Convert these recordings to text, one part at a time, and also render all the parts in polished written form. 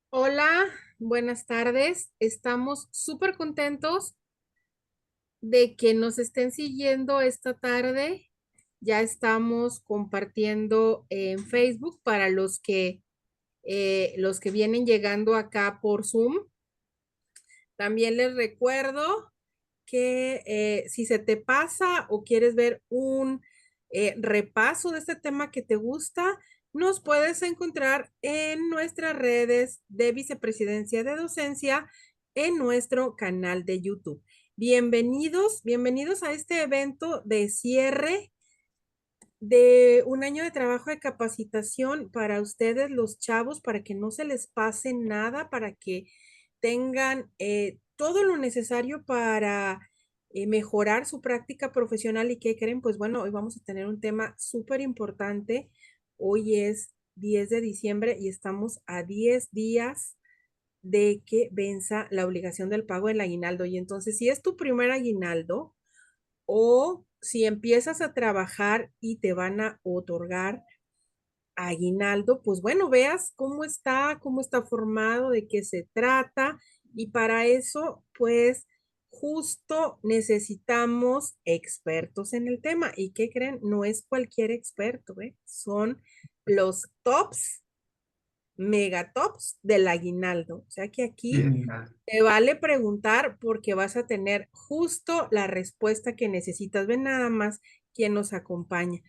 Hola, buenas tardes. Estamos súper contentos de que nos estén siguiendo esta tarde. Ya estamos compartiendo en Facebook para los que vienen llegando acá por Zoom. También les recuerdo que si se te pasa o quieres ver un repaso de este tema que te gusta, nos puedes encontrar en nuestras redes de Vicepresidencia de Docencia en nuestro canal de YouTube. Bienvenidos, bienvenidos a este evento de cierre de un año de trabajo de capacitación para ustedes, los chavos, para que no se les pase nada, para que tengan todo lo necesario para mejorar su práctica profesional. ¿Y qué creen? Pues bueno, hoy vamos a tener un tema súper importante. Hoy es 10 de diciembre y estamos a 10 días de que venza la obligación del pago del aguinaldo. Y entonces, si es tu primer aguinaldo, o si empiezas a trabajar y te van a otorgar aguinaldo, pues bueno, veas cómo está formado, de qué se trata. Y para eso, pues justo necesitamos expertos en el tema. ¿Y qué creen? No es cualquier experto, ¿eh? Son los tops, megatops del aguinaldo. O sea que aquí Genial. te vale preguntar porque vas a tener justo la respuesta que necesitas. Ven nada más quién nos acompaña.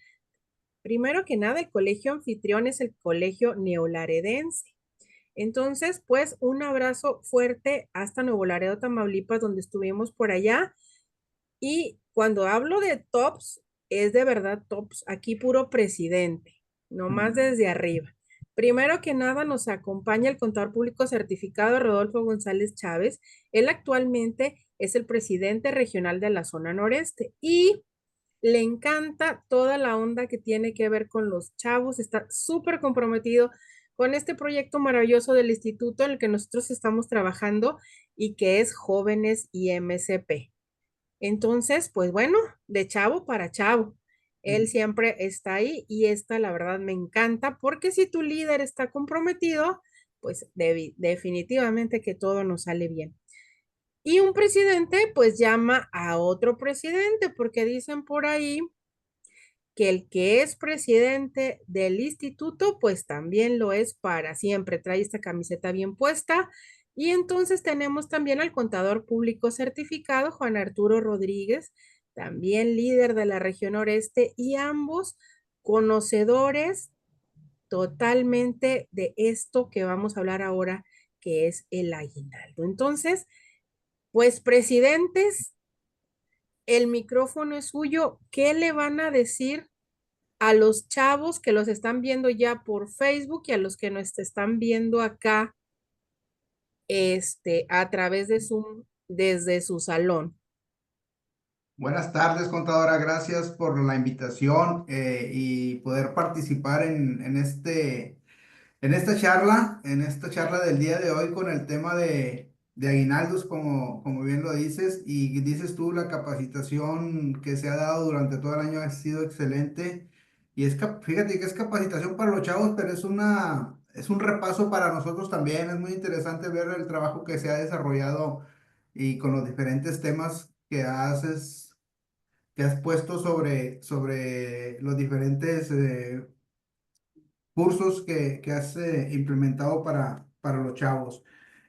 Primero que nada, el colegio anfitrión es el colegio neolaredense. Entonces, pues un abrazo fuerte hasta Nuevo Laredo, Tamaulipas, donde estuvimos por allá. Y cuando hablo de tops, es de verdad tops. Aquí puro presidente, nomás desde arriba. Primero que nada, nos acompaña el contador público certificado Rodolfo González Chávez. Él actualmente es el presidente regional de la zona noreste y le encanta toda la onda que tiene que ver con los chavos. Está súper comprometido con este proyecto maravilloso del instituto en el que nosotros estamos trabajando y que es Jóvenes y MCP. Entonces, pues bueno, de chavo para chavo. Él siempre está ahí y esta, la verdad, me encanta porque si tu líder está comprometido, pues definitivamente que todo nos sale bien. Y un presidente, pues llama a otro presidente porque dicen por ahí que el que es presidente del instituto, pues también lo es para siempre. Trae esta camiseta bien puesta. Y entonces tenemos también al contador público certificado, Juan Arturo Rodríguez, también líder de la región noreste, y ambos conocedores totalmente de esto que vamos a hablar ahora, que es el aguinaldo. Entonces, pues presidentes, el micrófono es suyo. ¿Qué le van a decir a los chavos que los están viendo ya por Facebook y a los que nos están viendo acá, a través de Zoom desde su salón? Buenas tardes, contadora. Gracias por la invitación y poder participar en esta charla del día de hoy con el tema de aguinaldos, como bien lo dices. Y dices tú, la capacitación que se ha dado durante todo el año ha sido excelente. Y fíjate que es capacitación para los chavos, pero es un repaso para nosotros también. Es muy interesante ver el trabajo que se ha desarrollado y con los diferentes temas que has puesto sobre los diferentes cursos que has implementado para los chavos.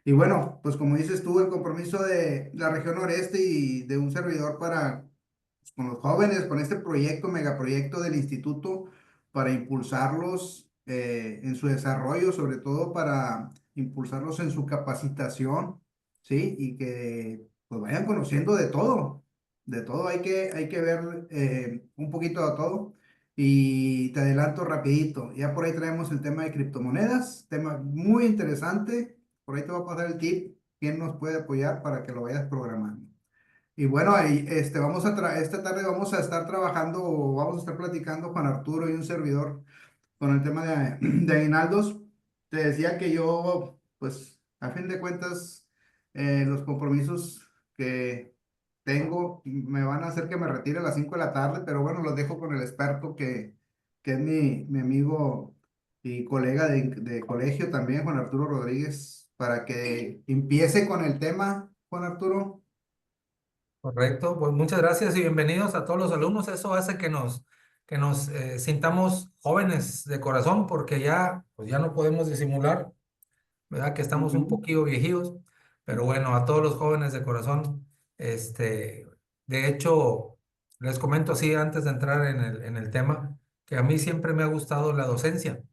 Y bueno, pues como dices tú, el compromiso de la región noreste y de un servidor pues, con los jóvenes, con este proyecto, megaproyecto del instituto, para impulsarlos en su desarrollo, sobre todo para impulsarlos en su capacitación, ¿sí? Y que pues vayan conociendo de todo, hay que ver un poquito de todo. Y te adelanto rapidito, ya por ahí traemos el tema de criptomonedas, tema muy interesante. Por ahí te voy a pasar el tip, quién nos puede apoyar para que lo vayas programando. Y bueno, ahí, esta tarde vamos a estar trabajando, o vamos a estar platicando Juan Arturo y un servidor con el tema de aguinaldos. Te decía que yo, pues, a fin de cuentas, los compromisos que tengo me van a hacer que me retire a las 5 de la tarde, pero bueno, los dejo con el experto que es mi amigo y colega de colegio también, Juan Arturo Rodríguez, para que empiece con el tema, Juan Arturo. Correcto, pues muchas gracias y bienvenidos a todos los alumnos. Eso hace que nos sintamos jóvenes de corazón porque ya, pues ya no podemos disimular, ¿verdad? Que estamos un Ujú. poquillo viejitos, pero bueno, a todos los jóvenes de corazón, este, de hecho, les comento así antes de entrar en el tema, que a mí siempre me ha gustado la docencia.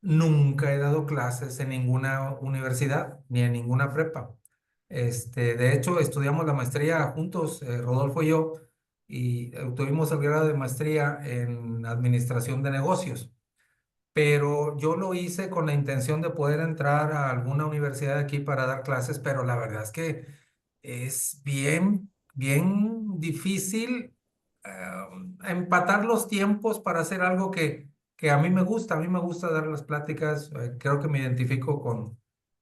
Nunca he dado clases en ninguna universidad ni en ninguna prepa. De hecho, estudiamos la maestría juntos, Rodolfo y yo, y obtuvimos el grado de maestría en administración de negocios. Pero yo lo hice con la intención de poder entrar a alguna universidad de aquí para dar clases, pero la verdad es que es bien, bien difícil empatar los tiempos para hacer algo que a mí me gusta. A mí me gusta dar las pláticas. Creo que me identifico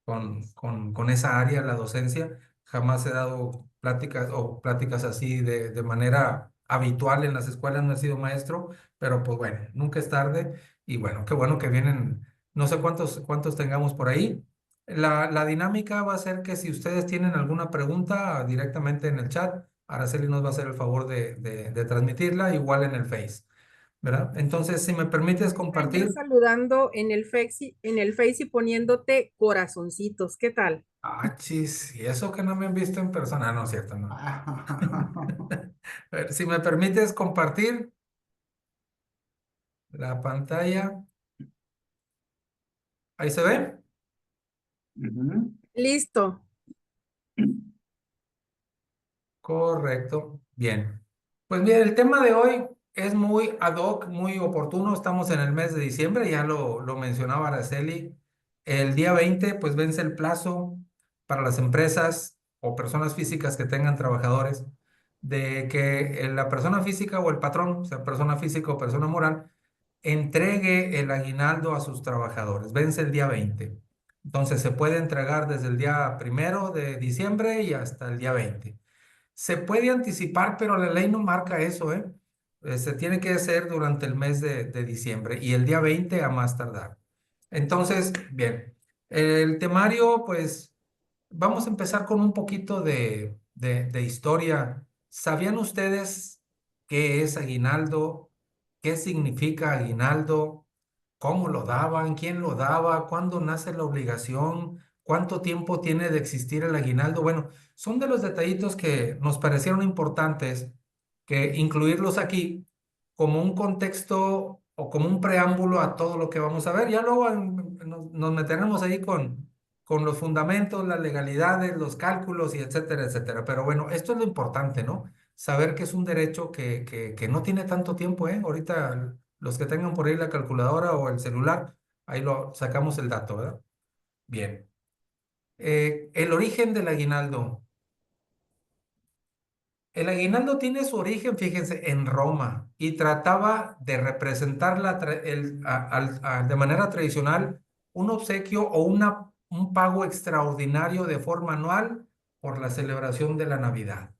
con esa área, la docencia. Jamás he dado pláticas o pláticas así de manera habitual en las escuelas, no he sido maestro, pero pues bueno, nunca es tarde. Y bueno, qué bueno que vienen, no sé cuántos tengamos por ahí. La dinámica va a ser que si ustedes tienen alguna pregunta directamente en el chat, Araceli nos va a hacer el favor de transmitirla, igual en el Face, ¿verdad? Entonces, si me permites Están ya compartir. saludando en el Face y poniéndote corazoncitos. ¿Qué tal? Ah, chis, y eso que no me han visto en persona, no es cierto, no. A ver, si me permites compartir la pantalla, ahí se ve. Ujú. Listo. Correcto. Bien. Pues bien, el tema de hoy es muy ad hoc, muy oportuno. Estamos en el mes de diciembre, ya lo mencionaba Araceli. El día 20, pues vence el plazo para las empresas o personas físicas que tengan trabajadores de que la persona física o el patrón, o sea, persona física o persona moral, entregue el aguinaldo a sus trabajadores. Vence el día 20. Entonces se puede entregar desde el día 1 de diciembre y hasta el día 20. Se puede anticipar, pero la ley no marca eso, ¿eh? Se tiene que hacer durante el mes de diciembre y el día 20 a más tardar. Entonces, bien, el temario, pues vamos a empezar con un poquito de historia. ¿Sabían ustedes qué es aguinaldo? ¿Qué significa aguinaldo? ¿Cómo lo daban? ¿Quién lo daba? ¿Cuándo nace la obligación? ¿Cuánto tiempo tiene de existir el aguinaldo? Bueno, son de los detallitos que nos parecieron importantes que incluirlos aquí como un contexto o como un preámbulo a todo lo que vamos a ver. Ya luego nos meteremos ahí con los fundamentos, las legalidades, los cálculos y etcétera, etcétera. Pero bueno, esto es lo importante, ¿no? Saber que es un derecho que no tiene tanto tiempo, ¿eh? Ahorita los que tengan por ahí la calculadora o el celular, ahí lo sacamos el dato, ¿verdad? Bien. El origen del aguinaldo. El aguinaldo tiene su origen, fíjense, en Roma y trataba de representar de manera tradicional un obsequio o un pago extraordinario de forma anual por la celebración de la Navidad.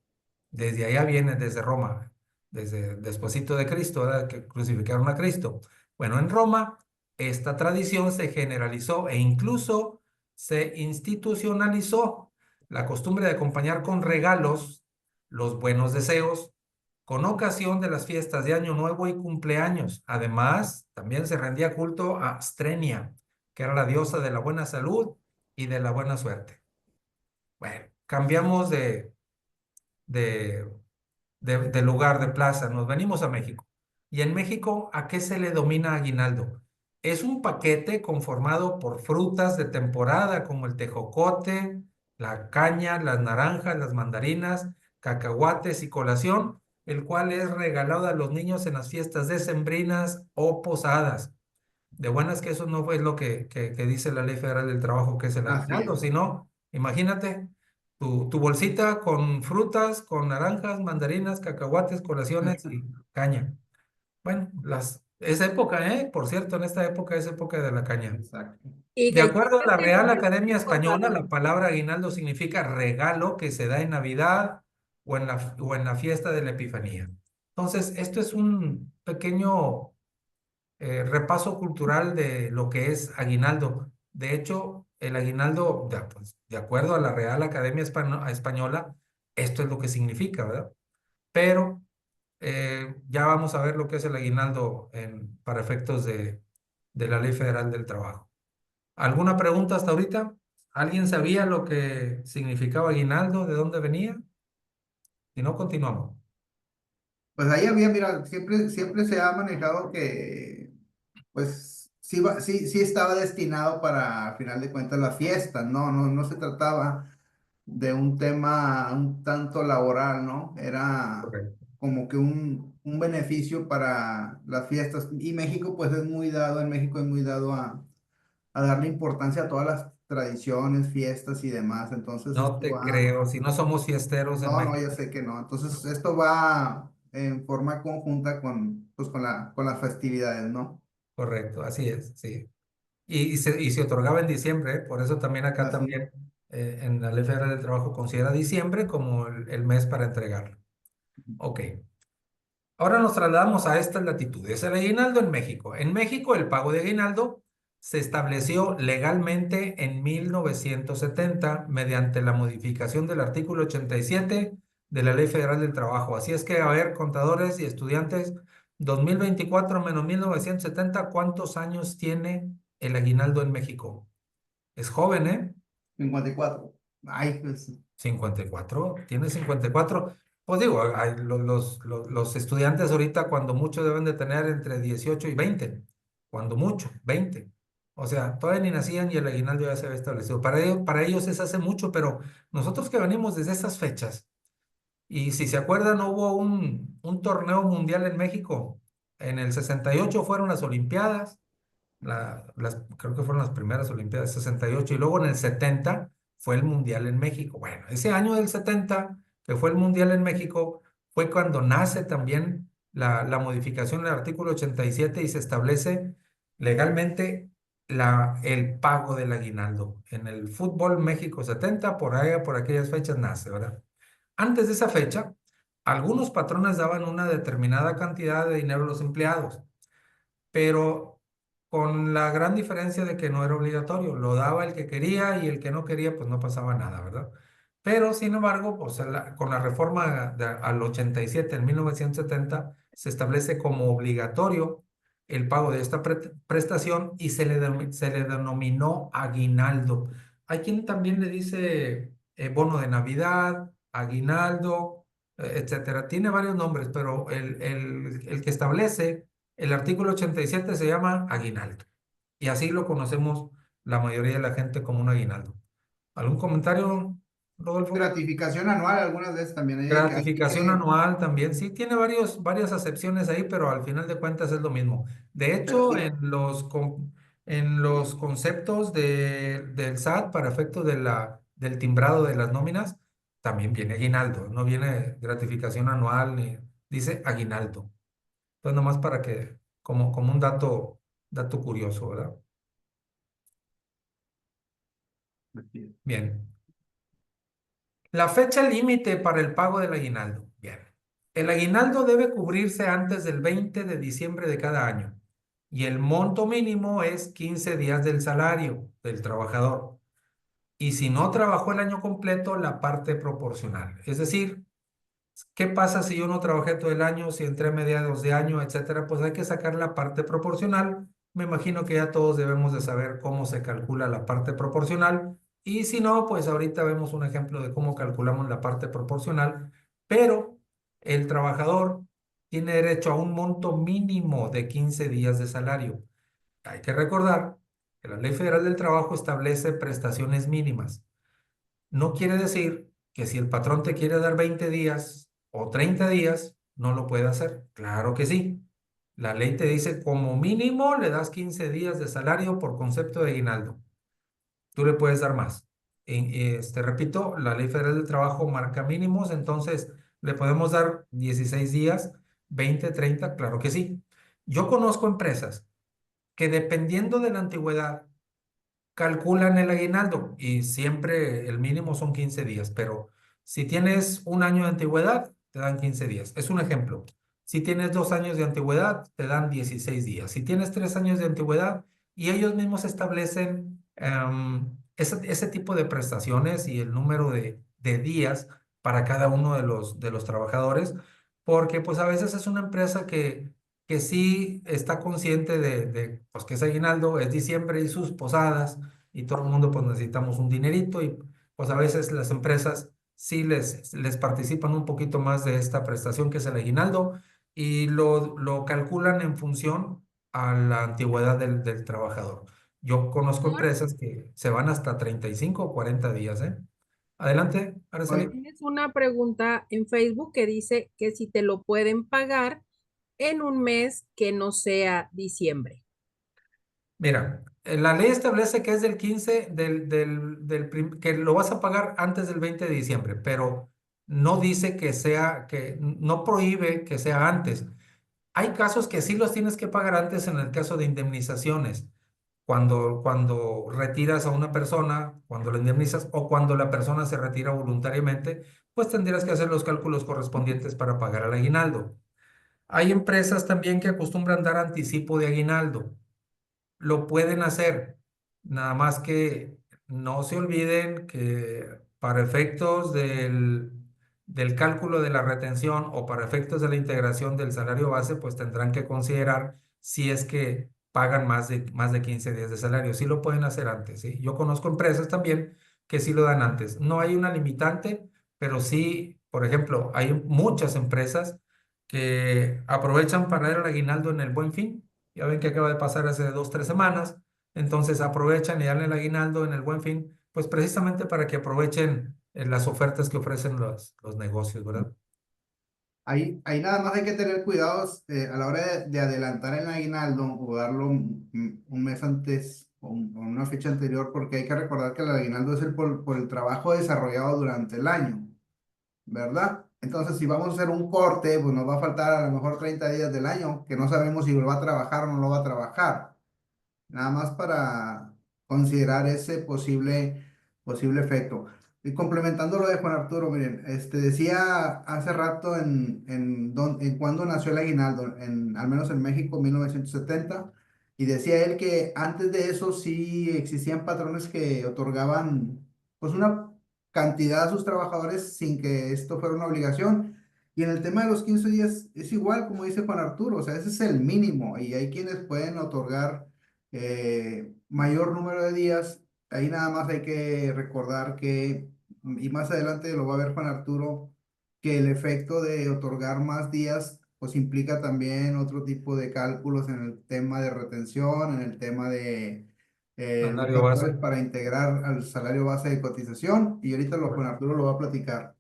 Desde allá viene, desde Roma, desde despuesito de Cristo, ¿verdad? Que crucificaron a Cristo. Bueno, en Roma esta tradición se generalizó e incluso se institucionalizó la costumbre de acompañar con regalos los buenos deseos con ocasión de las fiestas de Año Nuevo y cumpleaños. Además, también se rendía culto a Strenia, que era la diosa de la buena salud y de la buena suerte. Bueno, cambiamos de, de lugar, de plaza, nos venimos a México. Y en México, ¿a qué se le domina aguinaldo? Es un paquete conformado por frutas de temporada como el tejocote, la caña, las naranjas, las mandarinas, cacahuates y colación, el cual es regalado a los niños en las fiestas decembrinas o posadas. De buenas que eso no es lo que dice la Ley Federal del Trabajo, que es el Así aguinaldo, es. sino, imagínate, tu bolsita con frutas, con naranjas, mandarinas, cacahuates, colaciones y caña. Bueno, es época, ¿eh? Por cierto, en esta época es época de la caña. Exacto. Y De acuerdo a la galletitas Real dulces, Academia por Española, favor. la palabra aguinaldo significa regalo que se da en Navidad o en la fiesta de la Epifanía. Entonces, esto es un pequeño repaso cultural de lo que es aguinaldo. De hecho, el aguinaldo, pues, de acuerdo a la Real Academia Española, esto es lo que significa, ¿verdad? Pero ya vamos a ver lo que es el aguinaldo para efectos de la Ley Federal del Trabajo. ¿Alguna pregunta hasta ahorita? ¿Alguien sabía lo que significaba aguinaldo? ¿De dónde venía? Si no, continuamos. Pues ahí había, mira, siempre se ha manejado que, pues, sí estaba destinado para, al final de cuentas, las fiestas, no se trataba de un tema un tanto laboral, ¿no? Era Correcto. como que un beneficio para las fiestas. Y México, pues, en México es muy dado a darle importancia a todas las tradiciones, fiestas y demás. Entonces, No esto te va. creo, si no somos fiesteros en No, yo México. sé que no. Entonces, esto va en forma conjunta pues, con las festividades, ¿no? Correcto, así es, sí. Y se otorgaba en diciembre, ¿eh? Por eso también acá Así. también en la Ley Federal del Trabajo considera diciembre como el mes para entregarlo. Ok. Ahora nos trasladamos a estas latitudes. El aguinaldo en México. En México, el pago de aguinaldo se estableció legalmente en 1970 mediante la modificación del artículo 87 de la Ley Federal del Trabajo. Así es que, a ver, contadores y estudiantes, 2024 menos 1970, ¿cuántos años tiene el aguinaldo en México? Es joven, ¿eh? 54. Ay, pues, 54, tiene 54. Pues digo, los estudiantes ahorita cuando mucho deben de tener entre 18 y 20, cuando mucho, 20. O sea, todavía ni nacían y el aguinaldo ya se había establecido. Para ellos es hace mucho, pero nosotros que venimos desde esas fechas, y si se acuerdan, hubo un torneo mundial en México. En el 68 fueron las Olimpiadas, creo que fueron las primeras Olimpiadas 68 y luego en el 70 fue el Mundial en México. Bueno, ese año del 70 que fue el Mundial en México fue cuando nace también la modificación del artículo 87 y se establece legalmente el pago del aguinaldo. En el fútbol México 70, por ahí, por aquellas fechas nace, ¿verdad? Antes de esa fecha, algunos patrones daban una determinada cantidad de dinero a los empleados, pero con la gran diferencia de que no era obligatorio, lo daba el que quería y el que no quería, pues no pasaba nada, ¿verdad? Pero, sin embargo, pues con la reforma al 87, en 1970, se establece como obligatorio el pago de esta prestación y se le denominó aguinaldo. Hay quien también le dice bono de Navidad, aguinaldo, etcétera. Tiene varios nombres, pero el que establece el artículo 87 se llama aguinaldo y así lo conocemos la mayoría de la gente como un aguinaldo. ¿Algún comentario, Rodolfo? gratificación anual, algunas veces también hay Gratificación que, anual también, sí, tiene varias acepciones ahí, pero al final de cuentas es lo mismo. De hecho, en los conceptos del SAT para efectos del timbrado de las nóminas, también viene aguinaldo, no viene gratificación anual, ni dice aguinaldo. Entonces, nomás para que, como un dato curioso, ¿verdad? Bien. La fecha límite para el pago del aguinaldo. Bien. El aguinaldo debe cubrirse antes del 20 de diciembre de cada año y el monto mínimo es 15 días del salario del trabajador. Y si no trabajó el año completo, la parte proporcional. Es decir, ¿qué pasa si yo no trabajé todo el año, si entré a mediados de año, etcétera? Pues hay que sacar la parte proporcional. Me imagino que ya todos debemos de saber cómo se calcula la parte proporcional. Y si no, pues ahorita vemos un ejemplo de cómo calculamos la parte proporcional. Pero el trabajador tiene derecho a un monto mínimo de 15 días de salario. Hay que recordar que la Ley Federal del Trabajo establece prestaciones mínimas. No quiere decir que si el patrón te quiere dar 20 días o 30 días, no lo puede hacer. Claro que sí. La ley te dice como mínimo le das 15 días de salario por concepto de aguinaldo. Tú le puedes dar más. Repito, la Ley Federal del Trabajo marca mínimos, entonces le podemos dar 16 días, 20, 30, claro que sí. Yo conozco empresas que dependiendo de la antigüedad calculan el aguinaldo y siempre el mínimo son 15 días, pero si tienes un año de antigüedad, te dan 15 días. Es un ejemplo. Si tienes 2 años de antigüedad, te dan 16 días. Si tienes 3 años de antigüedad, y ellos mismos establecen ese tipo de prestaciones y el número de días para cada uno de los trabajadores, porque pues a veces es una empresa que sí está consciente pues, que es aguinaldo, es diciembre y sus posadas, y todo el mundo pues necesitamos un dinerito, y pues a veces las empresas sí les participan un poquito más de esta prestación que es el aguinaldo, y lo calculan en función a la antigüedad del trabajador. Yo conozco empresas que se van hasta 35 o 40 días, ¿eh? Adelante, Araceli. Oye, Tienes una pregunta en Facebook que dice que si te lo pueden pagar en un mes que no sea diciembre. Mira, la ley establece que es del 15 que lo vas a pagar antes del 20 de diciembre, pero no dice no prohíbe que sea antes. Hay casos que sí los tienes que pagar antes en el caso de indemnizaciones. Cuando retiras a una persona, cuando la indemnizas o cuando la persona se retira voluntariamente, pues tendrías que hacer los cálculos correspondientes para pagar el aguinaldo. Hay empresas también que acostumbran dar anticipo de aguinaldo. Lo pueden hacer, nada más que no se olviden que para efectos del cálculo de la retención o para efectos de la integración del salario base, pues tendrán que considerar si es que pagan más de 15 días de salario. Sí lo pueden hacer antes, ¿sí? Yo conozco empresas también que sí lo dan antes. No hay una limitante, pero sí, por ejemplo, hay muchas empresas que aprovechan para dar el aguinaldo en el Buen Fin. Ya ven que acaba de pasar hace 2, 3 semanas. Entonces aprovechan y dan el aguinaldo en el Buen Fin, pues precisamente para que aprovechen las ofertas que ofrecen los negocios, ¿verdad? ahí nada más hay que tener cuidados a la hora de adelantar el aguinaldo o darlo un mes antes o una fecha anterior, porque hay que recordar que el aguinaldo es por el trabajo desarrollado durante el año, ¿verdad? Entonces, si vamos a hacer un corte, pues nos va a faltar a lo mejor 30 días del año, que no sabemos si lo va a trabajar o no lo va a trabajar. Nada más para considerar ese posible efecto. Y complementando lo de Juan Arturo, miren, decía hace rato en cuándo nació el aguinaldo, al menos en México, 1970, y decía él que antes de eso sí existían patrones que otorgaban pues una cantidad a sus trabajadores sin que esto fuera una obligación. Y en el tema de los 15 días es igual, como dice Juan Arturo, o sea, ese es el mínimo y hay quienes pueden otorgar mayor número de días. Ahí nada más hay que recordar que, y más adelante lo va a ver Juan Arturo, que el efecto de otorgar más días, pues implica también otro tipo de cálculos en el tema de retención, en el tema de los Salario factores base. para integrar al salario base de cotización, y ahorita Juan Arturo lo va a platicar.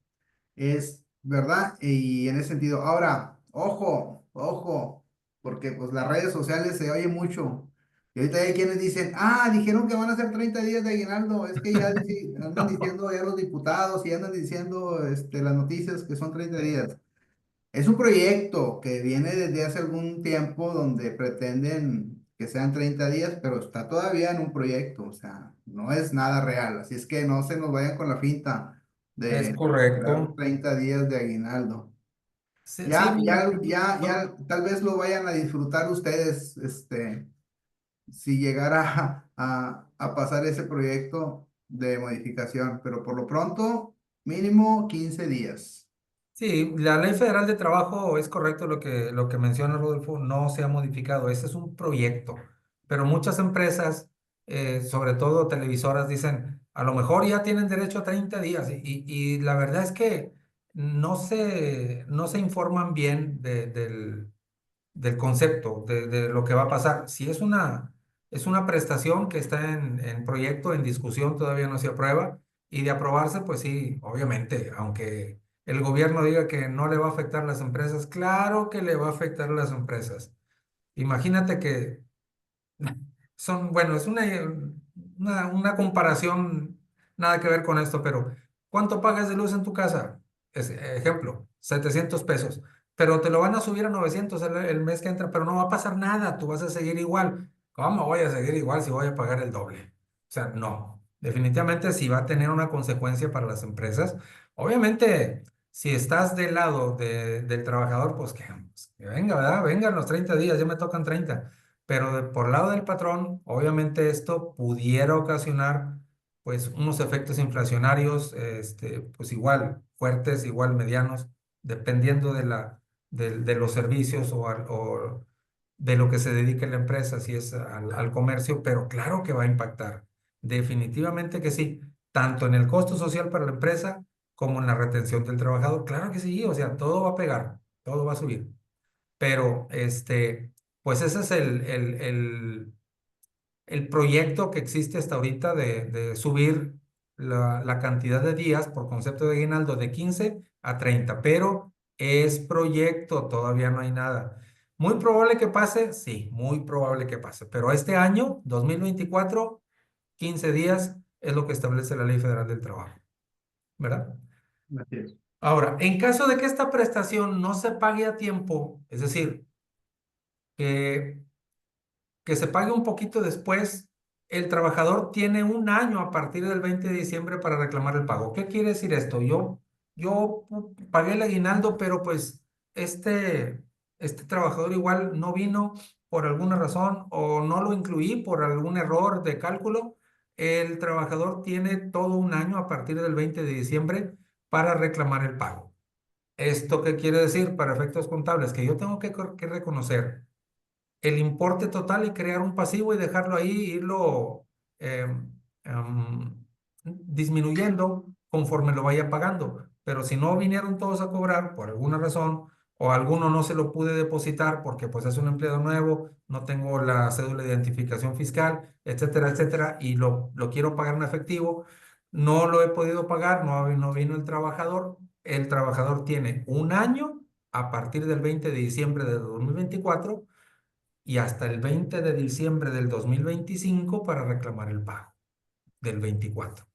Es verdad, y en ese sentido, ahora, ojo, ojo, porque pues las redes sociales se oye mucho. Y ahorita hay quienes dicen, dijeron que van a ser 30 días de aguinaldo, es que ya andan diciendo ya los diputados y andan diciendo las noticias que son 30 días. Es un proyecto que viene desde hace algún tiempo donde pretenden que sean 30 días, pero está todavía en un proyecto, o sea, no es nada real. Así es que no se nos vayan con la finta Es de esperar correcto. 30 días de aguinaldo. Sí, sí, Ya, mira, ya, ya, no, ya, tal vez lo vayan a disfrutar ustedes, si llegara a pasar ese proyecto de modificación, pero por lo pronto, mínimo 15 días. sí, la Ley Federal de Trabajo es correcto lo que menciona Rodolfo, no se ha modificado, ese es un proyecto, pero muchas empresas, sobre todo televisoras, dicen, a lo mejor ya tienen derecho a 30 días y la verdad es que no se informan bien del concepto, de lo que va a pasar. Si es una prestación que está en proyecto, en discusión, todavía no se aprueba, y de aprobarse, pues sí, obviamente, aunque el gobierno diga que no le va a afectar a las empresas, claro que le va a afectar a las empresas. Imagínate que bueno, es una comparación, nada que ver con esto, pero ¿cuánto pagas de luz en tu casa? Ejemplo, 700 pesos, pero te lo van a subir a 900 el mes que entra, pero no va a pasar nada, tú vas a seguir igual. ¿Cómo voy a seguir igual si voy a pagar el doble? O sea, no, definitivamente sí va a tener una consecuencia para las empresas. Obviamente, Si estás del lado del trabajador, pues que venga, ¿verdad? Vengan los 30 días, ya me tocan 30. Pero por lado del patrón, obviamente esto pudiera ocasionar pues unos efectos inflacionarios, pues igual fuertes, igual medianos, dependiendo de los servicios o de lo que se dedique la empresa, si es al comercio, pero claro que va a impactar. Definitivamente que sí, tanto en el costo social para la empresa como en la retención del trabajador. Claro que sí, o sea, todo va a pegar, todo va a subir. Pero pues ese es el proyecto que existe hasta ahorita de subir la cantidad de días por concepto de aguinaldo de 15 a 30, pero es proyecto, todavía no hay nada. Muy probable que pase, sí, muy probable que pase, pero este año, 2024, 15 días es lo que establece la Ley Federal del Trabajo, ¿verdad? Así es. Ahora, en caso de que esta prestación no se pague a tiempo, es decir, que, que se pague un poquito después, el trabajador tiene un año a partir del 20 de diciembre para reclamar el pago. ¿Qué quiere decir esto? Yo pagué el aguinaldo, pero pues este trabajador igual no vino por alguna razón o no lo incluí por algún error de cálculo. El trabajador tiene todo un año a partir del 20 de diciembre para reclamar el pago. ¿Esto qué quiere decir para efectos contables? Que yo tengo que reconocer el importe total y crear un pasivo y dejarlo ahí, irlo em, disminuyendo conforme lo vaya pagando. Pero si no vinieron todos a cobrar por alguna razón o alguno no se lo pude depositar porque pues es un empleado nuevo, no tengo la cédula de identificación fiscal, etcétera, etcétera, y lo quiero pagar en efectivo, no lo he podido pagar, no vino el trabajador tiene un año a partir del 20 de diciembre de 2024 y hasta el 20 de diciembre del 2025 para reclamar el pago del 24.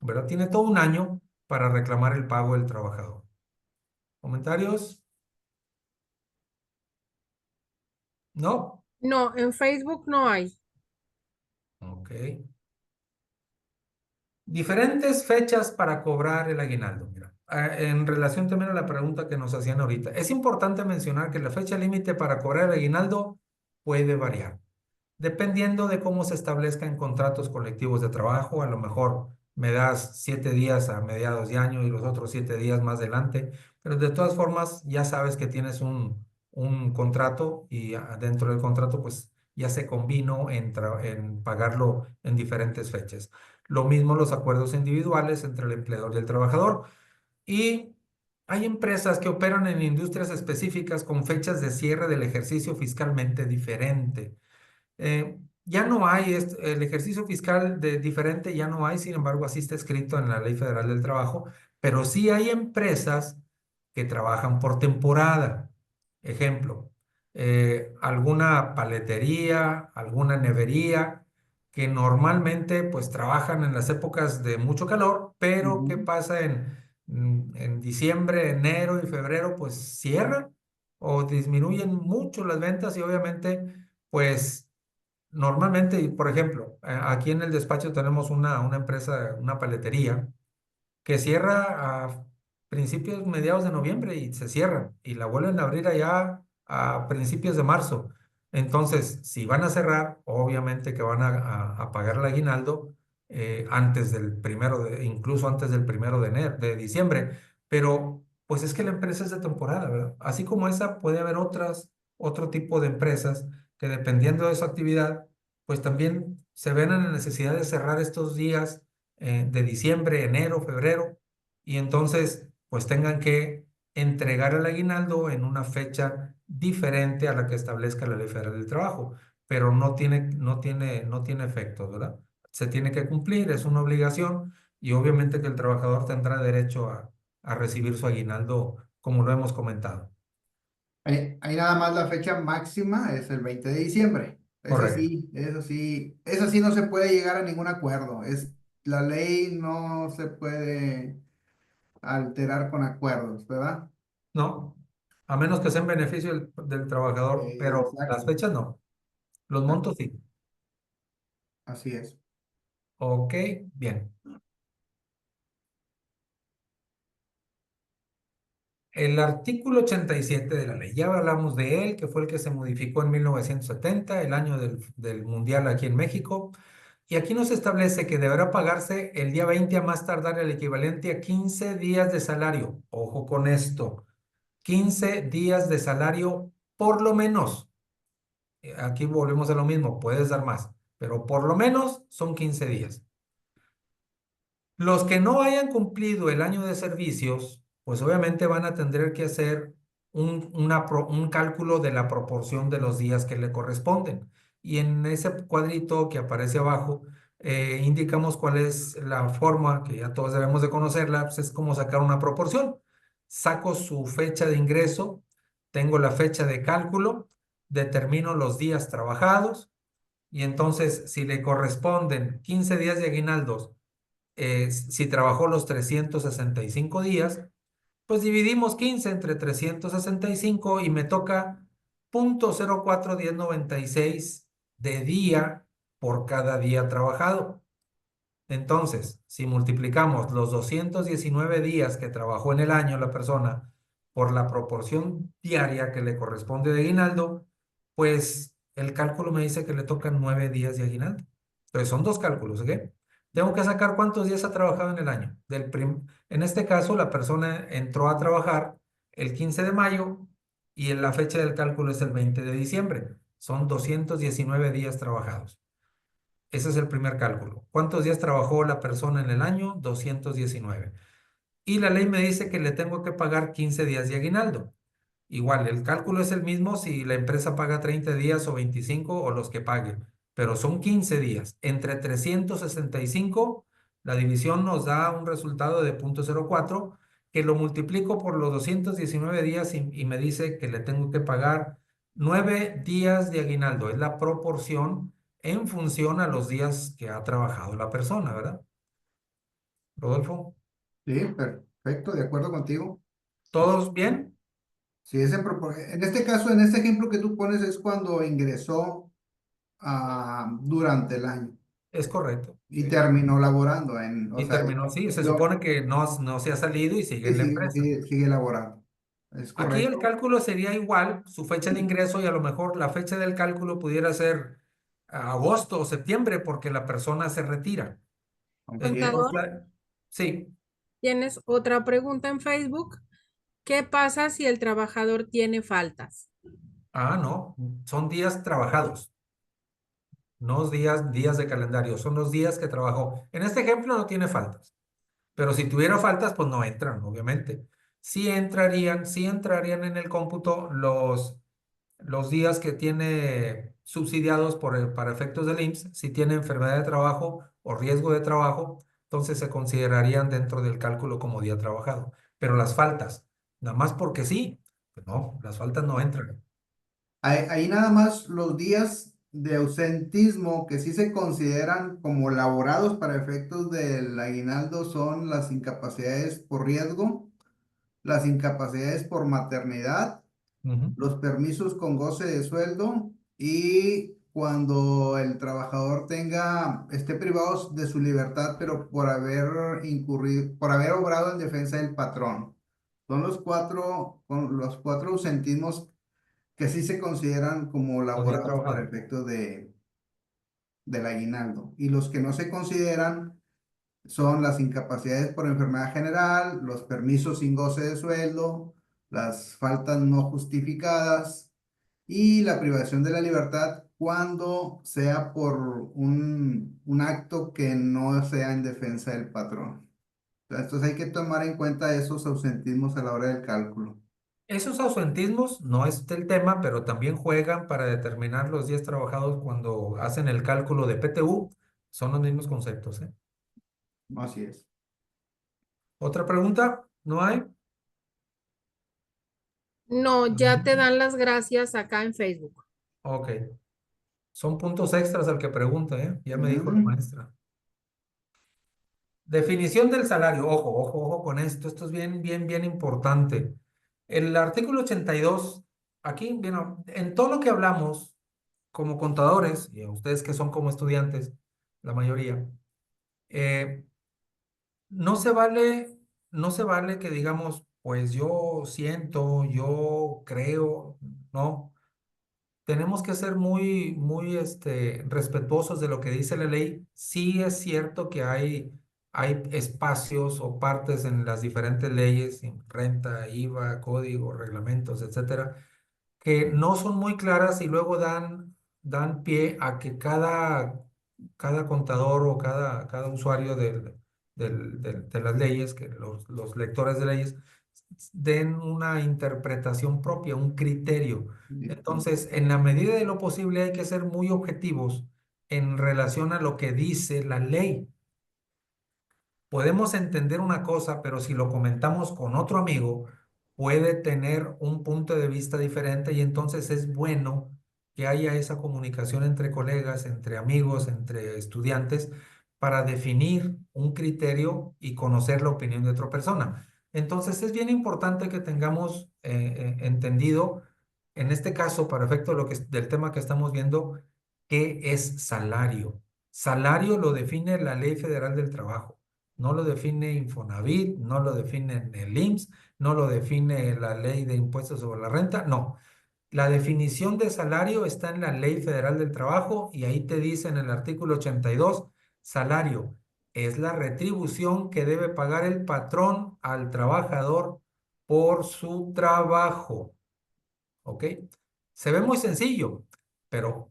¿Verdad? Tiene todo un año para reclamar el pago del trabajador. ¿Comentarios? ¿No? No, en Facebook no hay. Ok. Diferentes fechas para cobrar el aguinaldo. Mira, en relación también a la pregunta que nos hacían ahorita, es importante mencionar que la fecha límite para cobrar el aguinaldo puede variar. Dependiendo de cómo se establezca en contratos colectivos de trabajo, a lo mejor me das 7 días a mediados de año y los otros 7 días más adelante, pero de todas formas ya sabes que tienes un contrato y dentro del contrato pues ya se combinó en pagarlo en diferentes fechas. Lo mismo los acuerdos individuales entre el empleador y el trabajador. Y hay empresas que operan en industrias específicas con fechas de cierre del ejercicio fiscalmente diferente. Ya no hay el ejercicio fiscal diferente, ya no hay, sin embargo, así está escrito en la Ley Federal del Trabajo, pero sí hay empresas que trabajan por temporada. Ejemplo, alguna paletería, alguna nevería, que normalmente pues trabajan en las épocas de mucho calor, pero ¿qué Ujú. pasa en diciembre, enero y febrero? Pues cierran o disminuyen mucho las ventas y obviamente pues normalmente, y por ejemplo, aquí en el despacho tenemos una empresa, una paletería, que cierra a principios, mediados de noviembre y se cierra y la vuelven a abrir allá a principios de marzo. Entonces, si van a cerrar, obviamente que van a pagar el aguinaldo antes del incluso antes del 1 de de diciembre. Pero, pues es que la empresa es de temporada, ¿verdad? Así como esa, puede haber otro tipo de empresas que dependiendo de su actividad, pues también se ven en la necesidad de cerrar estos días de diciembre, enero, febrero, y entonces pues tengan que entregar el aguinaldo en una fecha diferente a la que establezca la Ley Federal del Trabajo, pero no tiene efectos, ¿verdad? Se tiene que cumplir, es una obligación, y obviamente que el trabajador tendrá derecho a recibir su aguinaldo, como lo hemos comentado. Ahí nada más la fecha máxima es el 20 de diciembre. Esa Correcto. sí, eso sí, esa sí no se puede llegar a ningún acuerdo. La ley no se puede alterar con acuerdos, ¿verdad? No, a menos que sea en beneficio del trabajador, pero las Exacto. fechas no, los Ah, montos sí. así es. Ok, bien. El artículo 87 de la ley, ya hablamos de él, que fue el que se modificó en 1970, el año del Mundial aquí en México. Y aquí nos establece que deberá pagarse el día 20 a más tardar el equivalente a 15 días de salario. Ojo con esto, 15 días de salario por lo menos. Aquí volvemos a lo mismo, puedes dar más, pero por lo menos son 15 días. Los que no hayan cumplido el año de servicios, pues obviamente van a tener que hacer un cálculo de la proporción de los días que le corresponden. Y en ese cuadrito que aparece abajo, indicamos cuál es la forma, que ya todos debemos de conocerla, pues es como sacar una proporción. Saco su fecha de ingreso, tengo la fecha de cálculo, determino los días trabajados y entonces si le corresponden 15 días de aguinaldos, si trabajó los 365 días, pues dividimos 15 entre 365 y me toca 0.041096 de día por cada día trabajado. Entonces, si multiplicamos los 219 días que trabajó en el año la persona por la proporción diaria que le corresponde de aguinaldo, pues el cálculo me dice que le tocan 9 días de aguinaldo. Entonces, son dos cálculos, ¿ok? Tengo que sacar cuántos días ha trabajado en el año. En este caso, la persona entró a trabajar el 15 de mayo y en la fecha del cálculo es el 20 de diciembre. Son 219 días trabajados. Ese es el primer cálculo. ¿Cuántos días trabajó la persona en el año? 219. Y la ley me dice que le tengo que pagar 15 días de aguinaldo. Igual, el cálculo es el mismo si la empresa paga 30 días o 25 o los que paguen, pero son 15 días. Entre 365, la división nos da un resultado de 0.04, que lo multiplico por los 219 días y me dice que le tengo que pagar 9 días de aguinaldo. Es la proporción en función a los días que ha trabajado la persona, ¿verdad? Rodolfo, Sí, perfecto, de acuerdo contigo. ¿todos bien? Si es en este caso, en este ejemplo que tú pones es cuando ingresó durante el año Es correcto. y terminó laborando o Y sea, terminó, sí, se supone que no se ha salido y sigue sí, en la empresa. sigue laborando. ¿Es Aquí el correcto? cálculo sería igual, su fecha de ingreso y a lo mejor la fecha del cálculo pudiera ser agosto o septiembre porque la persona se retira. Ok. Entonces, Contador, sí, tienes otra pregunta en Facebook. ¿Qué pasa si el trabajador tiene faltas? no, son días trabajados, no días de calendario, son los días que trabajó. En este ejemplo no tiene faltas, pero si tuviera faltas, pues no entran, obviamente. Sí entrarían en el cómputo los días que tiene subsidiados para efectos del IMSS, si tiene enfermedad de trabajo o riesgo de trabajo, entonces se considerarían dentro del cálculo como día trabajado. Pero las faltas, nada más porque sí, pues no, las faltas no entran. Ahí nada más los días de ausentismo que sí se consideran como laborados para efectos del aguinaldo son las incapacidades por riesgo, las incapacidades por maternidad, Ujú. los permisos con goce de sueldo y cuando el trabajador esté privado de su libertad, pero por haber incurrido, por haber obrado en defensa del patrón. Son los cuatro ausentismos que sí se consideran como Los días laborados para trabajados. efectos del aguinaldo. Y los que no se consideran son las incapacidades por enfermedad general, los permisos sin goce de sueldo, las faltas no justificadas y la privación de la libertad cuando sea por un acto que no sea en defensa del patrón. Entonces hay que tomar en cuenta esos ausentismos a la hora del cálculo. Esos ausentismos no es el tema, pero también juegan para determinar los días trabajados cuando hacen el cálculo de PTU. Son los mismos conceptos, ¿eh? Así es. ¿Otra pregunta? ¿No hay? No, ya te Ujú. dan las gracias acá en Facebook. Ok. Son puntos extras al que pregunta, ¿eh? Ya me dijo la Ujú. maestra. Definición del salario. Ojo, ojo, ojo con esto. Esto es bien, bien, bien importante. El artículo 82, aquí, bueno, en todo lo que hablamos como contadores, y a ustedes que son como estudiantes, la mayoría, eh, no se vale, no se vale que digamos, pues yo siento, yo creo, no. Tenemos que ser muy respetuosos de lo que dice la ley. Sí es cierto que hay espacios o partes en las diferentes leyes, en renta, IVA, código, reglamentos, etcétera, que no son muy claras y luego dan pie a que cada contador o cada usuario de las leyes, que los lectores de leyes, den una interpretación propia, un criterio. Entonces, en la medida de lo posible hay que ser muy objetivos en relación a lo que dice la ley. Podemos entender una cosa, pero si lo comentamos con otro amigo, puede tener un punto de vista diferente y entonces es bueno que haya esa comunicación entre colegas, entre amigos, entre estudiantes, para definir un criterio y conocer la opinión de otra persona. Entonces es bien importante que tengamos entendido, en este caso, para efecto de del tema que estamos viendo, qué es salario. Salario lo define la Ley Federal del Trabajo. No lo define Infonavit, no lo define el IMSS, no lo define la Ley de Impuestos sobre la Renta, no. La definición de salario está en la Ley Federal del Trabajo y ahí te dice en el artículo 82, salario es la retribución que debe pagar el patrón al trabajador por su trabajo. ¿Ok? Se ve muy sencillo, pero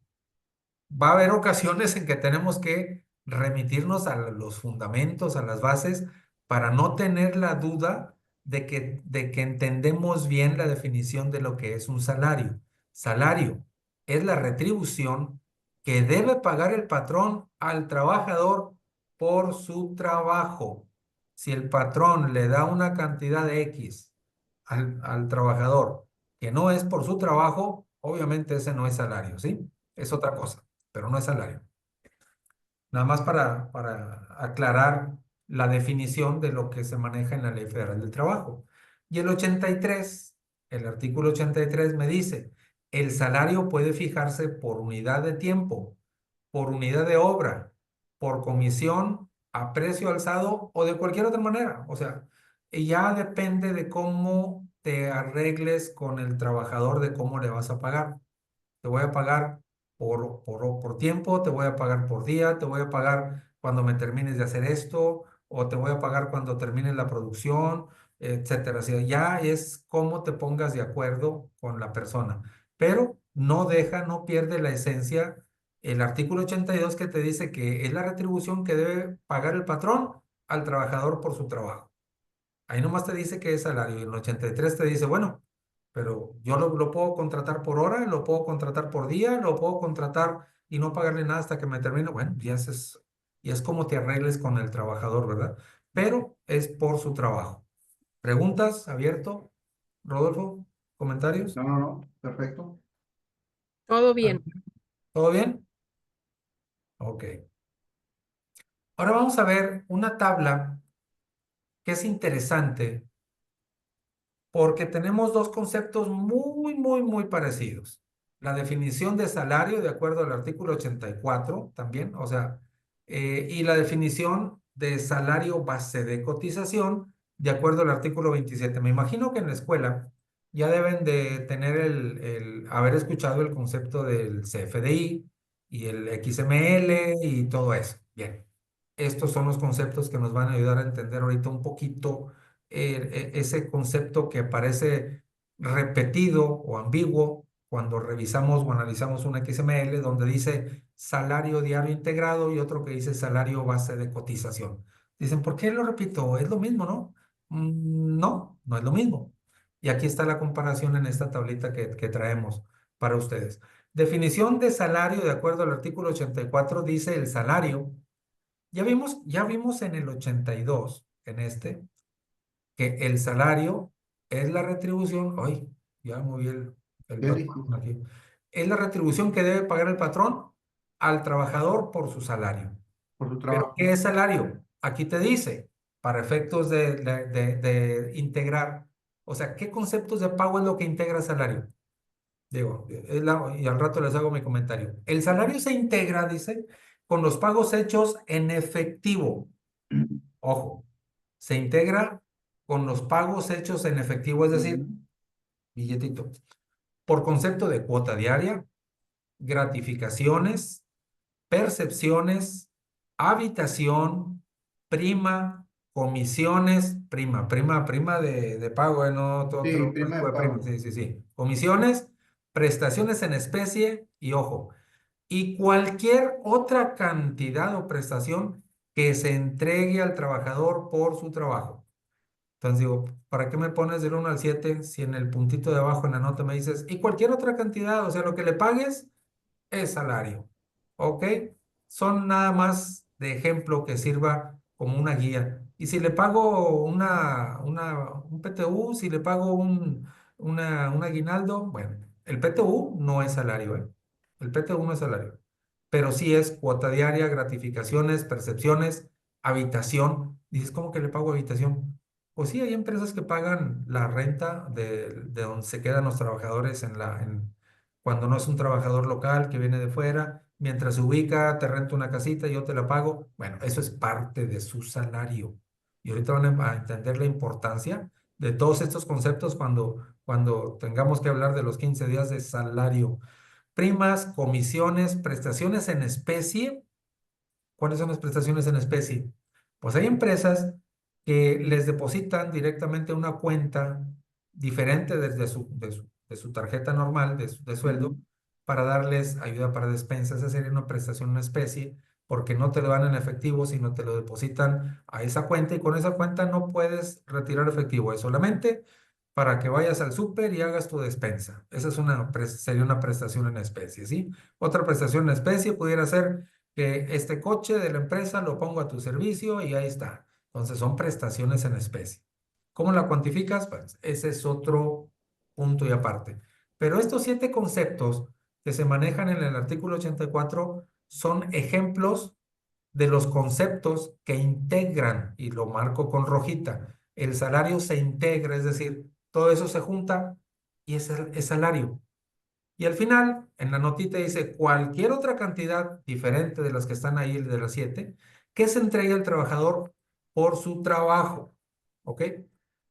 va a haber ocasiones en que tenemos que remitirnos a los fundamentos, a las bases, para no tener la duda de que entendemos bien la definición de lo que es un salario. Salario es la retribución que debe pagar el patrón al trabajador por su trabajo. Si el patrón le da una cantidad de X al trabajador que no es por su trabajo, obviamente ese no es salario, ¿sí? Es otra cosa, pero no es salario. Nada más para aclarar la definición de lo que se maneja en la Ley Federal del Trabajo. Y el 83, el artículo 83 me dice, el salario puede fijarse por unidad de tiempo, por unidad de obra, por comisión, a precio alzado o de cualquier otra manera. O sea, y ya depende de cómo te arregles con el trabajador, de cómo le vas a pagar. Te voy a pagar por tiempo, te voy a pagar por día, te voy a pagar cuando me termines de hacer esto, o te voy a pagar cuando termines la producción, etcétera. O sea, ya es cómo te pongas de acuerdo con la persona. Pero no pierde la esencia el artículo 82 que te dice que es la retribución que debe pagar el patrón al trabajador por su trabajo. Ahí nomás te dice que es salario y el 83 te dice, bueno, pero yo lo puedo contratar por hora, lo puedo contratar por día, lo puedo contratar y no pagarle nada hasta que me termine. Bueno, y es como te arregles con el trabajador, ¿verdad? Pero es por su trabajo. ¿Preguntas? ¿Abierto? Rodolfo, ¿comentarios? No, no, no, perfecto. Todo bien. ¿Todo bien? Ok. Ahora vamos a ver una tabla que es interesante porque tenemos dos conceptos muy parecidos. La definición de salario, de acuerdo al artículo 84, también, o sea, y la definición de salario base de cotización, de acuerdo al artículo 27. Me imagino que en la escuela ya deben de tener haber escuchado el concepto del CFDI y el XML y todo eso. Bien, estos son los conceptos que nos van a ayudar a entender ahorita un poquito ese concepto que parece repetido o ambiguo cuando revisamos o analizamos un XML donde dice salario diario integrado y otro que dice salario base de cotización. Dicen, ¿por qué lo repito? Es lo mismo, ¿no? No, no es lo mismo. Y aquí está la comparación en esta tablita que traemos para ustedes. Definición de salario de acuerdo al artículo 84 dice el salario. Ya vimos en el 82, en este, que el salario es la retribución, ay, ya moví el ¿Qué patrón dijiste? aquí, es la retribución que debe pagar el patrón al trabajador por su salario. Por su ¿Pero qué trabajo. es salario? Aquí te dice, para efectos de integrar, o sea, ¿qué conceptos de pago es lo que integra salario? Digo, y al rato les hago mi comentario. El salario se integra, dice, con los pagos hechos en efectivo. Ojo, se integra con los pagos hechos en efectivo, es decir, Ujú. billetito, por concepto de cuota diaria, gratificaciones, percepciones, habitación, prima, comisiones, prima de pago, no Sí, otro prima tipo de de prima, pago. sí, sí, sí. Comisiones, prestaciones en especie y ojo, y cualquier otra cantidad o prestación que se entregue al trabajador por su trabajo. Entonces digo, ¿para qué me pones del 1 al 7 si en el puntito de abajo en la nota me dices, y cualquier otra cantidad, o sea, lo que le pagues es salario? ¿Ok? Son nada más de ejemplo que sirva como una guía. Y si le pago un PTU, si le pago un aguinaldo, bueno, el PTU no es salario, ¿eh? El PTU no es salario, pero sí es cuota diaria, gratificaciones, percepciones, habitación. Dices, ¿cómo que le pago habitación? Pues sí, hay empresas que pagan la renta de donde se quedan los trabajadores cuando no es un trabajador local que viene de fuera, mientras se ubica, te rento una casita y yo te la pago. Bueno, eso es parte de su salario. Y ahorita van a entender la importancia de todos estos conceptos cuando tengamos que hablar de los 15 días de salario. Primas, comisiones, prestaciones en especie. ¿Cuáles son las prestaciones en especie? Pues hay empresas que les depositan directamente una cuenta diferente desde de su tarjeta normal de sueldo Ujú. para darles ayuda para despensas. Esa sería una prestación en especie porque no te lo dan en efectivo, sino te lo depositan a esa cuenta y con esa cuenta no puedes retirar efectivo. Es solamente para que vayas al súper y hagas tu despensa. Esa es sería una prestación en especie, ¿sí? Otra prestación en especie pudiera ser que este coche de la empresa lo pongo a tu servicio y ahí está. Entonces son prestaciones en especie. ¿Cómo la cuantificas? Pues ese es otro punto y aparte. Pero estos 7 conceptos que se manejan en el artículo 84 son ejemplos de los conceptos que integran, y lo marco con rojita, el salario se integra, es decir, todo eso se junta y es salario. Y al final, en la notita dice cualquier otra cantidad diferente de las que están ahí, de las 7, que se entregue al trabajador por su trabajo. ¿Ok?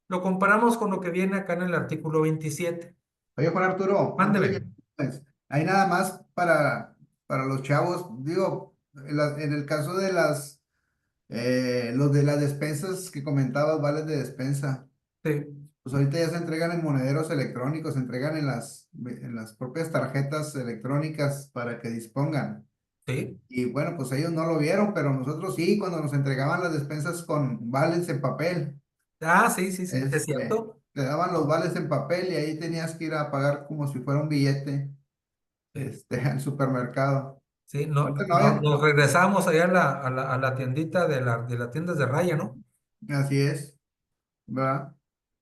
Lo comparamos con lo que viene acá en el artículo 27. Oye, Juan Arturo, antes de que Mándeme. pues, hay nada más para los chavos, digo, en el caso de los de las despensas que comentabas, vales de despensa, Sí, pues ahorita ya se entregan en monederos electrónicos, se entregan en las propias tarjetas electrónicas para que dispongan. sí. Y bueno, pues ellos no lo vieron, pero nosotros sí, cuando nos entregaban las despensas con vales en papel. Ah, sí, sí, sí, es Este, cierto. te daban los vales en papel y ahí tenías que ir a pagar como si fuera un billete, Sí, al supermercado. sí, Ahorita no, nos regresamos allá a la tiendita de las tiendas de raya, ¿no? así es, ¿verdad?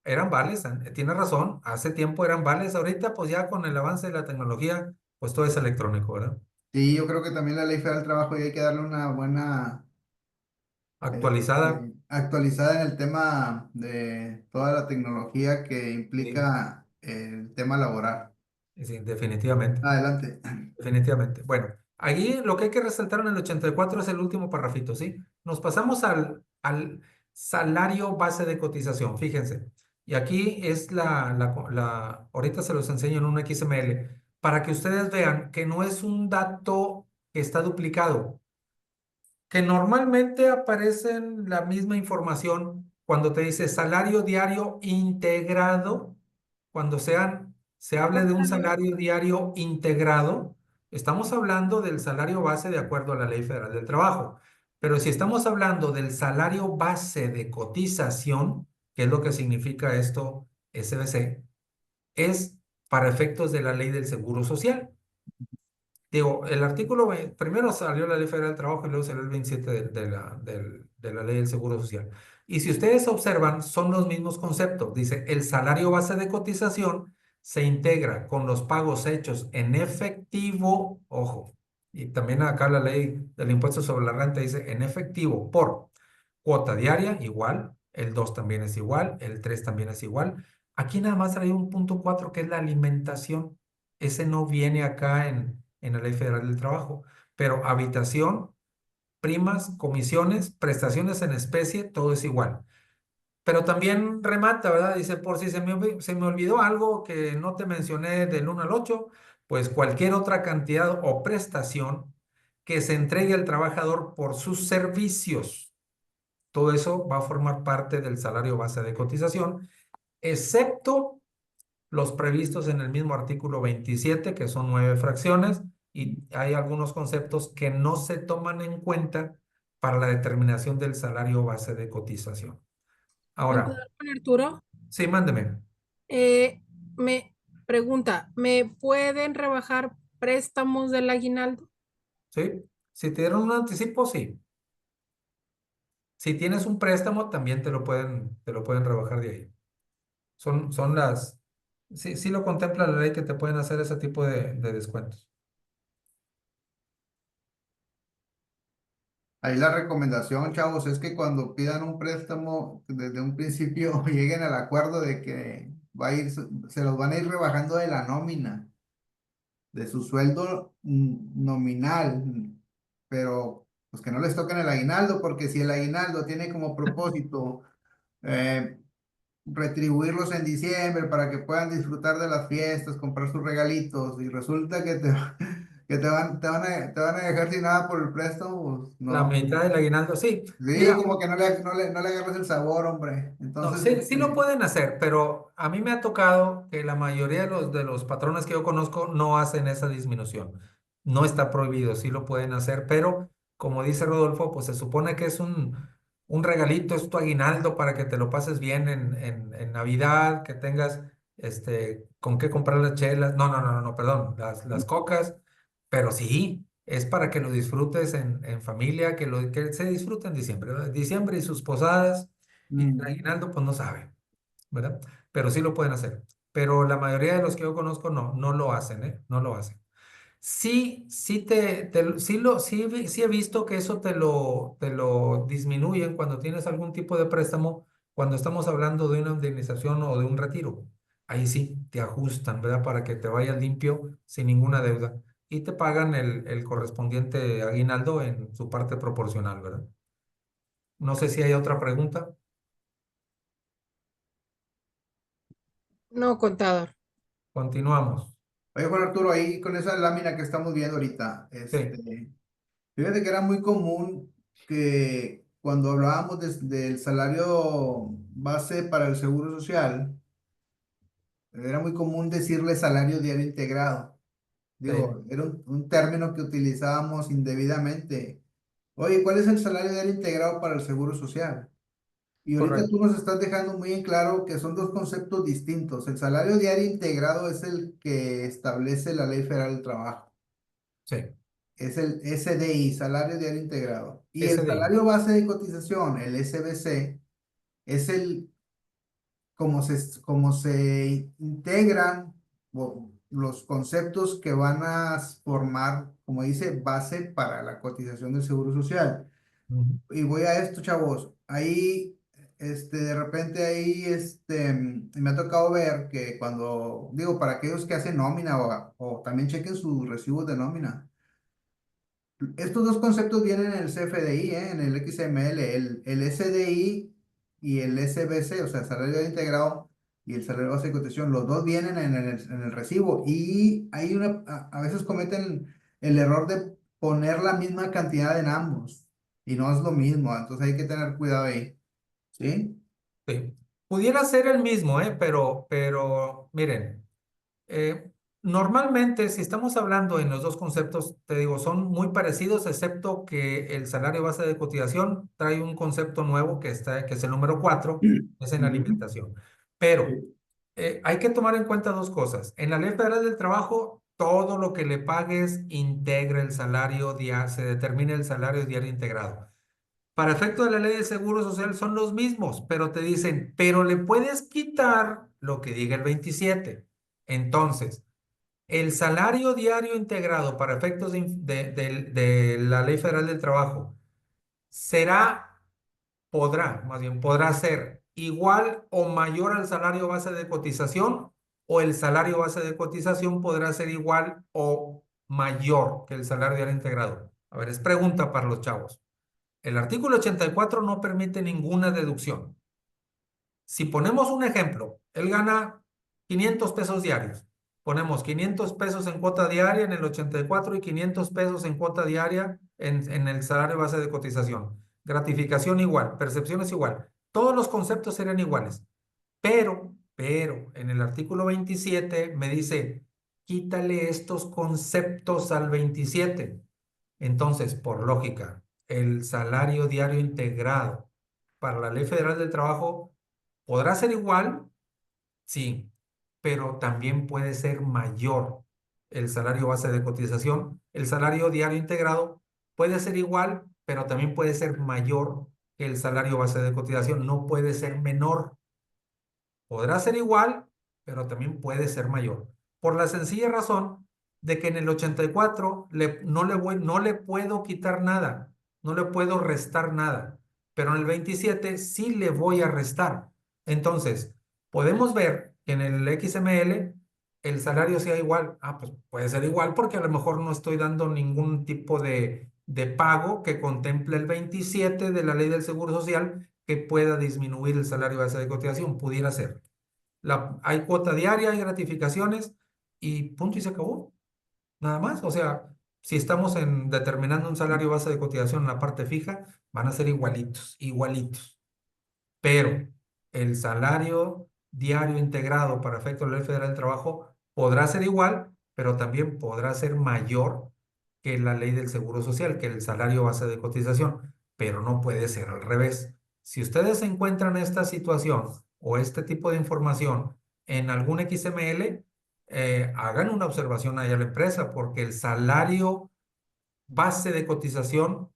Eran vales, tiene razón, hace tiempo eran vales, ahorita pues ya con el avance de la tecnología, pues todo es electrónico, ¿verdad? Sí, yo creo que también la ley federal del trabajo y hay que darle una buena Actualizada, actualizada en el tema de toda la tecnología que sí, implica el tema laboral. sí, definitivamente, Adelante. definitivamente. Bueno, allí lo que hay que resaltar en el 84 es el último parrafito, ¿sí? Nos pasamos al salario base de cotización, fíjense. Y aquí es ahorita se los enseño en un XML, para que ustedes vean que no es un dato que está duplicado, que normalmente aparece en la misma información cuando te dice salario diario integrado, cuando se hable de un salario diario integrado, estamos hablando del salario base de acuerdo a la Ley Federal del Trabajo. Pero si estamos hablando del salario base de cotización, que es lo que significa esto, SBC, es para efectos de la Ley del Seguro Social. Digo, el artículo, primero salió la Ley Federal del Trabajo y luego salió el 27 de la Ley del Seguro Social. Y si ustedes observan, son los mismos conceptos. Dice, el salario base de cotización se integra con los pagos hechos en efectivo, ojo, y también acá la ley del impuesto sobre la renta dice en efectivo por cuota diaria, igual, el 2 también es igual, el 3 también es igual. Aquí nada más trae un punto 4 que es la alimentación. Ese no viene acá en la Ley Federal del Trabajo, pero habitación, primas, comisiones, prestaciones en especie, todo es igual. pero también remata, ¿verdad? Dice, por si se me olvidó algo que no te mencioné del 1 al 8, pues cualquier otra cantidad o prestación que se entregue al trabajador por sus servicios. Todo eso va a formar parte del salario base de cotización, excepto los previstos en el mismo artículo 27, que son 9 fracciones, y hay algunos conceptos que no se toman en cuenta para la determinación del salario base de cotización. Ahora, Contador Juan Arturo, sí, mándeme. me pregunta, ¿me pueden rebajar préstamos del aguinaldo? ¿Sí? Si te dieron un anticipo, sí. Si tienes un préstamo, también te lo pueden rebajar de ahí. Son las, sí, sí lo contempla la ley que te pueden hacer ese tipo de descuentos. Ahí la recomendación, chavos, es que cuando pidan un préstamo, desde un principio lleguen al acuerdo de que va a ir, se los van a ir rebajando de la nómina, de su sueldo nominal, pero pues que no les toquen el aguinaldo, porque si el aguinaldo tiene como propósito eh, retribuirlos en diciembre para que puedan disfrutar de las fiestas, comprar sus regalitos, y resulta que que te van a dejar sin nada por el préstamo, pues La no. mitad del aguinaldo, sí. Sí, Mira, como que no le agarras el sabor, hombre. no, Entonces, sí, sí lo pueden hacer, pero a mí me ha tocado que la mayoría de los patrones que yo conozco no hacen esa disminución. No está prohibido, sí lo pueden hacer, pero como dice Rodolfo, pues se supone que es un regalito, es tu aguinaldo para que te lo pases bien en Navidad, que tengas con qué comprar las chelas, no, perdón, las cocas, pero sí, es para que lo disfrutes en familia, que se disfrute en diciembre, ¿verdad? Diciembre y sus posadas. Y el mm, aguinaldo, pues no sabe, ¿verdad? Pero sí lo pueden hacer. Pero la mayoría de los que yo conozco no lo hacen, ¿eh? No lo hacen. Sí, sí he visto que eso te lo disminuyen cuando tienes algún tipo de préstamo, cuando estamos hablando de una indemnización o de un retiro. Ahí sí, te ajustan, ¿verdad? Para que te vayas limpio sin ninguna deuda. Y te pagan el correspondiente aguinaldo en su parte proporcional, ¿verdad? No sé si hay otra pregunta. No, contador. Continuamos. oye, Juan Arturo, ahí con esa lámina que estamos viendo ahorita, Sí. fíjate que era muy común que cuando hablábamos del salario base para el Seguro Social, era muy común decirle salario diario integrado. Sí, Digo, era un término que utilizábamos indebidamente. Oye, ¿cuál es el salario diario integrado para el Seguro Social? Y ahorita correcto. tú nos estás dejando muy en claro que son dos conceptos distintos. El salario diario integrado es el que establece la Ley Federal del Trabajo. Sí, Es el SDI, salario diario integrado. Y el ese de ahí. salario base de cotización, el SBC, es el como se integran los conceptos que van a formar, como dice, base para la cotización del Seguro Social. Ujú. Y voy a esto, chavos. Ahí, de repente ahí, me ha tocado ver que cuando, digo, para aquellos que hacen nómina o también chequen sus recibos de nómina. Estos dos conceptos vienen en el CFDI, en el XML, el SDI y el SBC, o sea, salario integrado y el salario base de cotización, los dos vienen en el recibo y hay a veces cometen el error de poner la misma cantidad en ambos y no es lo mismo, entonces hay que tener cuidado ahí, ¿sí? Sí. Pudiera ser el mismo, pero miren, normalmente si estamos hablando en los dos conceptos, te digo, son muy parecidos, excepto que el salario base de cotización trae un concepto nuevo que es el número 4, es en la Ujú. alimentación. Pero Sí. hay que tomar en cuenta dos cosas. En la Ley Federal del Trabajo, todo lo que le pagues integra el salario diario, se determina el salario diario integrado. Para efecto de la ley de seguro social son los mismos, pero te dicen, pero le puedes quitar lo que diga el 27. Entonces, el salario diario integrado para efectos de la ley federal del trabajo será, más bien, podrá ser igual o mayor al salario base de cotización, o el salario base de cotización podrá ser igual o mayor que el salario diario integrado. A ver, es pregunta para los chavos. El artículo 84 no permite ninguna deducción. Si ponemos un ejemplo, él gana 500 pesos diarios. Ponemos 500 pesos en cuota diaria en el 84 y 500 pesos en cuota diaria en el salario base de cotización. Gratificación igual, percepción es igual. Todos los conceptos serían iguales. Pero, en el artículo 27 me dice, quítale estos conceptos al 27. Entonces, por lógica, el salario diario integrado para la Ley Federal del Trabajo podrá ser igual, sí, pero también puede ser mayor el salario base de cotización. El salario diario integrado puede ser igual, pero también puede ser mayor que el salario base de cotización. No puede ser menor. Podrá ser igual, pero también puede ser mayor. Por la sencilla razón de que en el 84 no le puedo quitar nada, no le puedo restar nada, pero en el 27 sí le voy a restar. Entonces, podemos ver que en el XML el salario sea igual. Ah, pues puede ser igual porque a lo mejor no estoy dando ningún tipo de pago que contemple el 27 de la Ley del Seguro Social que pueda disminuir el salario base de cotización. Pudiera ser. Hay cuota diaria, hay gratificaciones y punto y se acabó. Nada más. O sea, si estamos determinando un salario base de cotización en la parte fija, van a ser igualitos, igualitos. Pero el salario diario integrado para efectos de la Ley Federal del Trabajo podrá ser igual, pero también podrá ser mayor que la ley del Seguro Social, que el salario base de cotización, pero no puede ser al revés. Si ustedes encuentran esta situación o este tipo de información en algún XML, hagan una observación ahí a la empresa, porque el salario base de cotización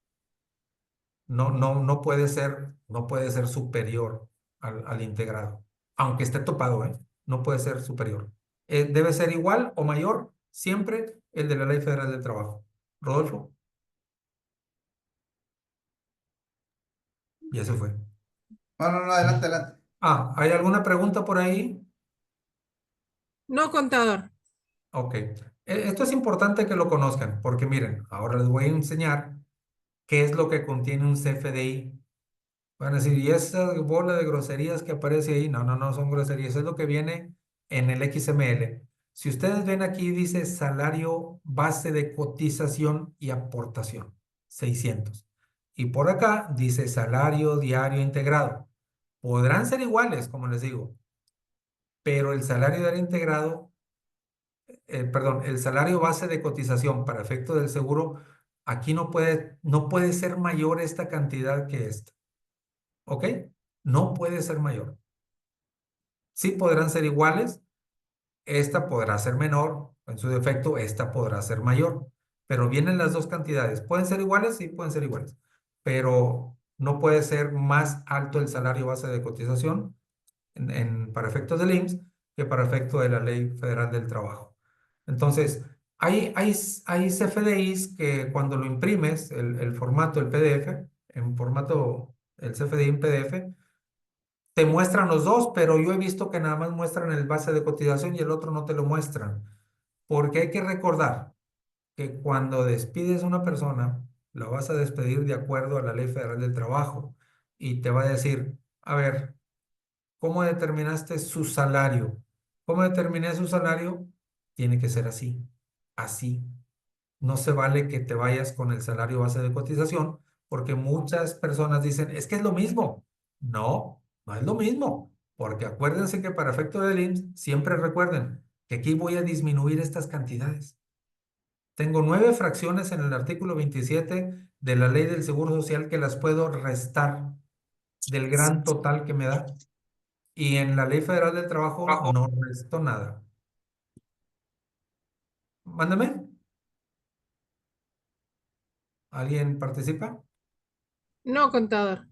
no puede ser superior al integrado, aunque esté topado, ¿eh? No puede ser superior. Debe ser igual o mayor siempre el de la Ley Federal del Trabajo. Rodolfo, ya se fue. No, no, no, adelante, adelante. ¿Hay alguna pregunta por ahí? No, contador. Ok. Esto es importante que lo conozcan, porque miren, ahora les voy a enseñar qué es lo que contiene un CFDI. Van a decir, ¿y esa bola de groserías que aparece ahí? No, no, no son groserías, es lo que viene en el XML. Si ustedes ven aquí, dice salario base de cotización y aportación, 600. Y por acá dice salario diario integrado. Podrán ser iguales, como les digo, pero el salario diario integrado, perdón, el salario base de cotización para efecto del seguro, aquí no puede ser mayor esta cantidad que esta. ¿Ok? No puede ser mayor. Sí podrán ser iguales, esta podrá ser menor, en su defecto, esta podrá ser mayor, pero vienen las dos cantidades. ¿Pueden ser iguales? Sí, pueden ser iguales, pero no puede ser más alto el salario base de cotización para efectos del IMSS que para efecto de la Ley Federal del Trabajo. Entonces, hay CFDIs que cuando lo imprimes, el formato, el PDF, en formato, el CFDI en PDF, te muestran los dos, pero yo he visto que nada más muestran el base de cotización y el otro no te lo muestran. Porque hay que recordar que cuando despides a una persona, la vas a despedir de acuerdo a la Ley Federal del Trabajo y te va a decir, a ver, ¿cómo determinaste su salario? ¿Cómo determiné su salario? Tiene que ser así, así. No se vale que te vayas con el salario base de cotización porque muchas personas dicen, es que es lo mismo. No, no es lo mismo. Porque acuérdense que para efecto del IMSS, siempre recuerden que aquí voy a disminuir estas cantidades. Tengo 9 fracciones en el artículo 27 de la Ley del Seguro Social que las puedo restar del gran total que me da. Y en la Ley Federal del Trabajo no resto nada. Mándame. ¿Alguien participa? No, contador.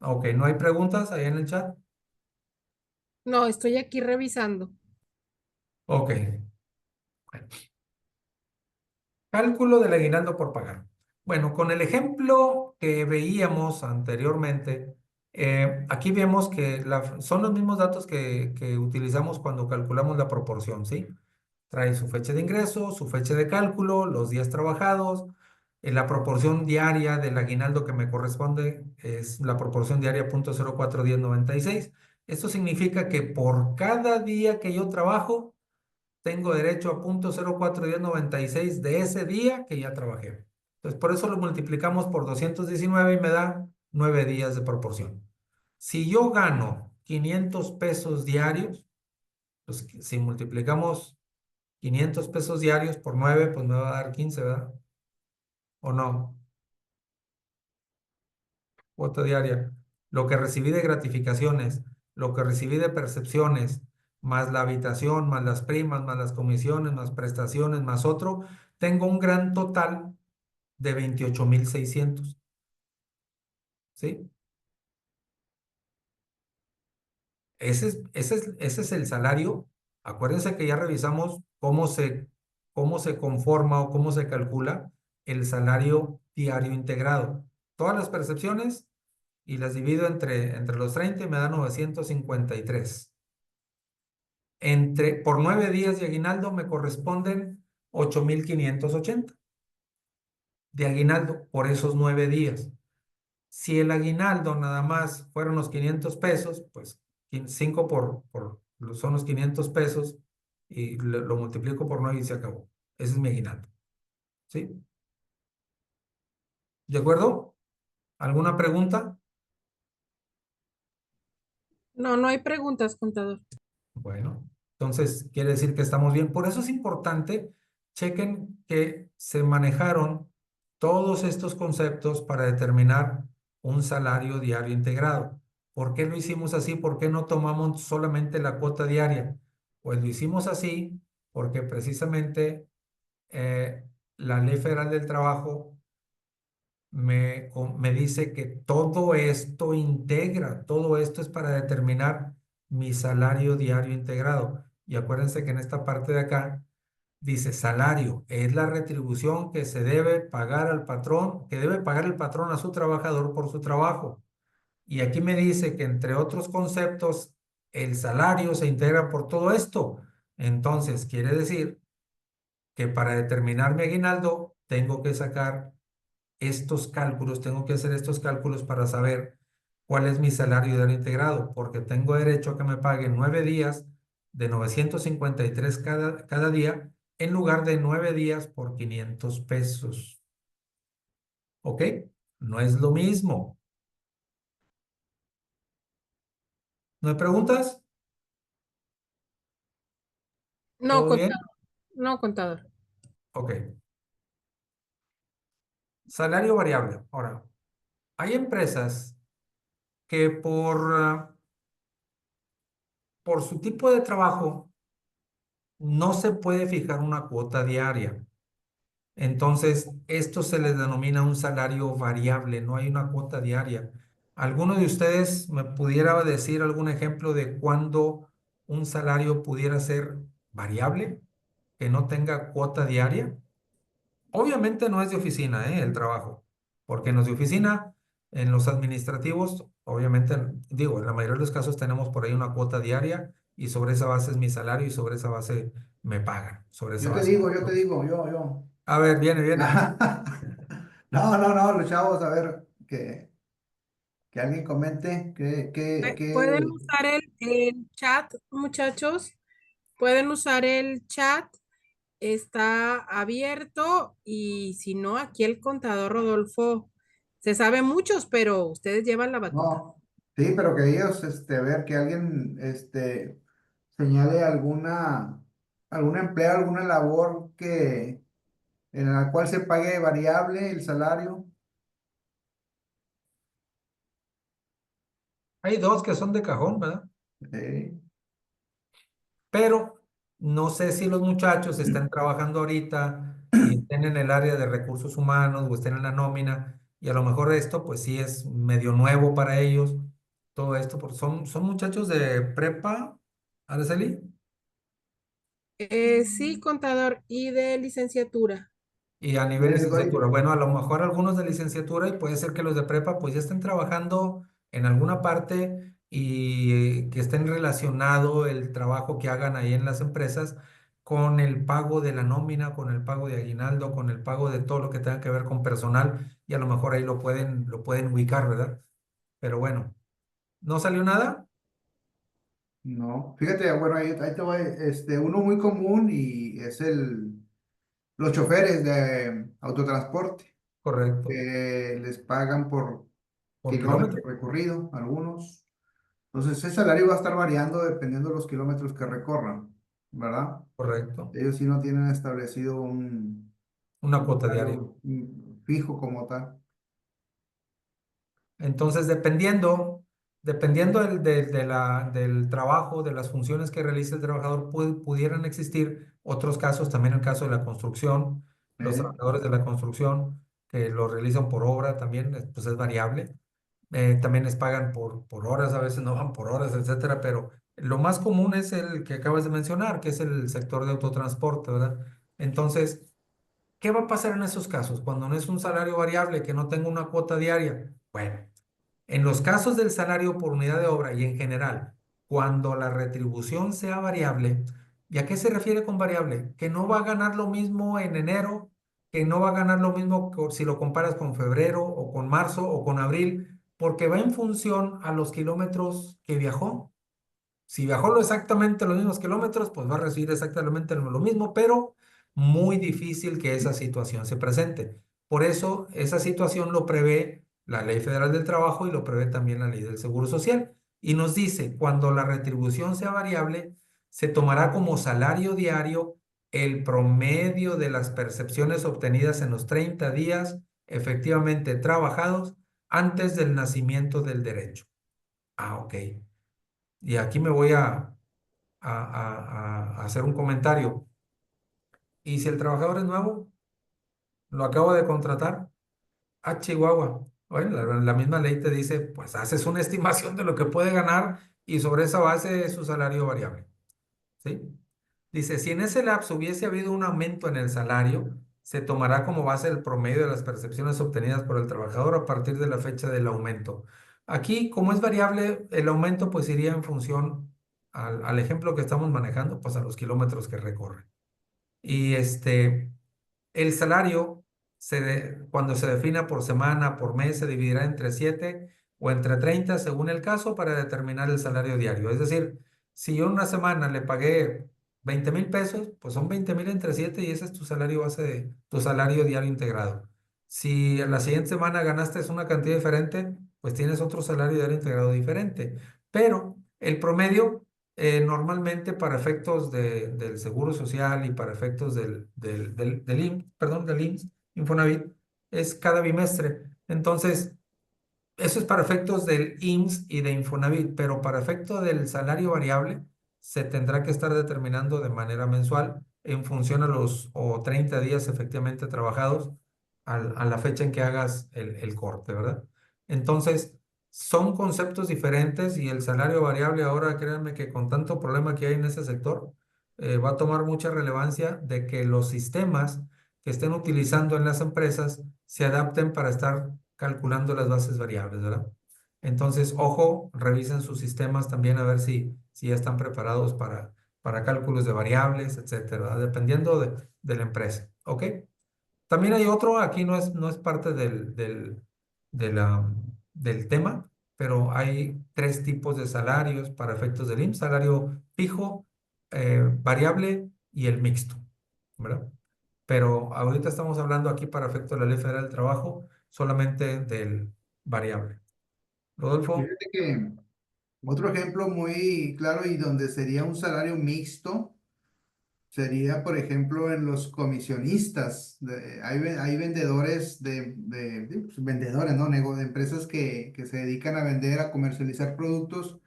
Ok, ¿no hay preguntas ahí en el chat? No, estoy aquí revisando. Ok. Cálculo del aguinaldo por pagar. Bueno, con el ejemplo que veíamos anteriormente, aquí vemos que son los mismos datos que utilizamos cuando calculamos la proporción, ¿sí? Trae su fecha de ingreso, su fecha de cálculo, los días trabajados, la proporción diaria del aguinaldo que me corresponde es la proporción diaria .041096. Esto significa que por cada día que yo trabajo, tengo derecho a 0.0496 de ese día que ya trabajé. Entonces, por eso lo multiplicamos por 219 y me da 9 días de proporción. Si yo gano 500 pesos diarios, pues si multiplicamos 500 pesos diarios por 9, pues me va a dar 15, ¿verdad? ¿O no? Cuota diaria. Lo que recibí de gratificaciones, lo que recibí de percepciones, más la habitación, más las primas, más las comisiones, más prestaciones, más otro, tengo un gran total de 28,600. ¿Sí? Ese es el salario. Acuérdense que ya revisamos cómo se conforma o cómo se calcula el salario diario integrado. Todas las percepciones y las divido entre los 30 y me da 953. Por 9 días de aguinaldo me corresponden 8,580 de aguinaldo por esos 9 días. Si el aguinaldo nada más fueron los 500 pesos, pues 5 son los 500 pesos y lo multiplico por 9 y se acabó. Ese es mi aguinaldo. ¿Sí? ¿De acuerdo? ¿Alguna pregunta? No, no hay preguntas, contador. Bueno, entonces quiere decir que estamos bien. Por eso es importante, chequen que se manejaron todos estos conceptos para determinar un salario diario integrado. ¿Por qué lo hicimos así? ¿Por qué no tomamos solamente la cuota diaria? Pues lo hicimos así porque precisamente eh, la Ley Federal del Trabajo me dice que todo esto integra, todo esto es para determinar mi salario diario integrado. Y acuérdense que en esta parte de acá dice salario, es la retribución que se debe pagar al patrón, que debe pagar el patrón a su trabajador por su trabajo. Y aquí me dice que entre otros conceptos, el salario se integra por todo esto. Entonces, quiere decir que para determinar mi aguinaldo, tengo que sacar estos cálculos, tengo que hacer estos cálculos para saber cuál es mi salario diario integrado, porque tengo derecho a que me paguen 9 días de 953 cada día, en lugar de 9 días por 500 pesos. ¿Ok? No es lo mismo. ¿No hay preguntas? No, ¿Todo bien? contador. No, contador. Ok. Salario variable. Ahora, hay empresas que por su tipo de trabajo no se puede fijar una cuota diaria. Entonces, esto se les denomina un salario variable, no hay una cuota diaria. ¿Alguno de ustedes me pudiera decir algún ejemplo de cuándo un salario pudiera ser variable, que no tenga cuota diaria? Obviamente no es de oficina, el trabajo, porque en los de oficina, en los administrativos, obviamente, digo, en la mayoría de los casos tenemos por ahí una cuota diaria y sobre esa base es mi salario y sobre esa base me pagan, sobre esa base. Yo te digo, yo. A ver, viene. No, los chavos, a ver, que alguien comente Pueden usar el chat, muchachos. Pueden usar el chat. Está abierto y si no, aquí el contador Rodolfo se sabe muchos, pero ustedes llevan la batuta. no, sí, pero que ellos, a ver, que alguien, señale algún empleo, alguna labor en la cual se pague variable el salario. Hay dos que son de cajón, ¿verdad? eh, Pero no sé si los muchachos están trabajando ahorita y estén en el área de recursos humanos o estén en la nómina y a lo mejor esto pues sí es medio nuevo para ellos, todo esto, porque son muchachos de prepa, Araceli, Sí, contador, y de licenciatura. y a nivel les doy, licenciatura. Bueno, a lo mejor algunos de licenciatura y puede ser que los de prepa pues ya estén trabajando en alguna parte y que estén relacionado el trabajo que hagan ahí en las empresas con el pago de la nómina, con el pago de aguinaldo, con el pago de todo lo que tenga que ver con personal y a lo mejor ahí lo pueden ubicar, ¿verdad? Pero bueno, ¿no salió nada? No, fíjate, bueno, ahí te va, uno muy común y es los choferes de autotransporte, Correcto. que les pagan por Por kilómetro kilómetro. recorrido, algunos. Entonces, ese salario va a estar variando dependiendo de los kilómetros que recorran, ¿verdad? Correcto. Ellos sí no tienen establecido Una un cuota diaria. salario fijo como tal. Entonces, dependiendo del trabajo, de las funciones que realiza el trabajador, pudieran existir otros casos, también el caso de la construcción, los ¿Eh? trabajadores de la construcción que lo realizan por obra también, pues es variable. También les pagan por horas, a veces no van por horas, etcétera, pero lo más común es el que acabas de mencionar, que es el sector de autotransporte, ¿verdad? Entonces, ¿qué va a pasar en esos casos cuando no es un salario variable, que no tenga una cuota diaria? Bueno. En los casos del salario por unidad de obra y en general, cuando la retribución sea variable, ¿y a qué se refiere con variable? Que no va a ganar lo mismo en enero, que no va a ganar lo mismo si lo comparas con febrero o con marzo o con abril, porque va en función a los kilómetros que viajó. Si viajó exactamente los mismos kilómetros, pues va a recibir exactamente lo mismo, pero muy difícil que esa situación se presente. Por eso, esa situación lo prevé la Ley Federal del Trabajo y lo prevé también la Ley del Seguro Social. Y nos dice, cuando la retribución sea variable, se tomará como salario diario el promedio de las percepciones obtenidas en los 30 días efectivamente trabajados antes del nacimiento del derecho. Ah, ok. Y aquí me voy a hacer un comentario. ¿Y si el trabajador es nuevo? Lo acabo de contratar. Ah, Chihuahua. Bueno, la misma ley te dice, pues haces una estimación de lo que puede ganar y sobre esa base es su salario variable. ¿Sí? Dice, si en ese lapso hubiese habido un aumento en el salario, se tomará como base el promedio de las percepciones obtenidas por el trabajador a partir de la fecha del aumento. Aquí, como es variable, el aumento pues iría en función al ejemplo que estamos manejando, pues a los kilómetros que recorre. Y el salario, cuando se defina por semana, por mes, se dividirá entre 7 o entre 30 según el caso para determinar el salario diario. Es decir, si yo una semana le pagué 20,000 pesos, pues son 20,000 entre 7 y ese es tu salario base, tu salario diario integrado. Si en la siguiente semana ganaste una cantidad diferente, pues tienes otro salario diario integrado diferente. Pero el promedio normalmente para efectos del Seguro Social y para efectos del IMSS, perdón, del IMSS, Infonavit, es cada bimestre. Entonces, eso es para efectos del IMSS y de Infonavit, pero para efecto del salario variable se tendrá que estar determinando de manera mensual en función a los o 30 días efectivamente trabajados a la fecha en que hagas el corte, ¿verdad? Entonces, son conceptos diferentes y el salario variable ahora, créanme que con tanto problema que hay en ese sector, va a tomar mucha relevancia de que los sistemas que estén utilizando en las empresas se adapten para estar calculando las bases variables, ¿verdad? Entonces, ojo, revisen sus sistemas también a ver si ya están preparados para cálculos de variables, etcétera, ¿verdad? Dependiendo de la empresa, ¿ok? También hay otro, aquí no es parte del tema, pero hay tres tipos de salarios para efectos del IMSS: salario fijo, variable y el mixto, ¿verdad? Pero ahorita estamos hablando aquí para efectos de la Ley Federal del Trabajo solamente del variable. Rodolfo, Fíjate que otro ejemplo muy claro y donde sería un salario mixto sería, por ejemplo, en los comisionistas. Hay vendedores pues, vendedores, ¿no? De empresas que se dedican a vender, a comercializar productos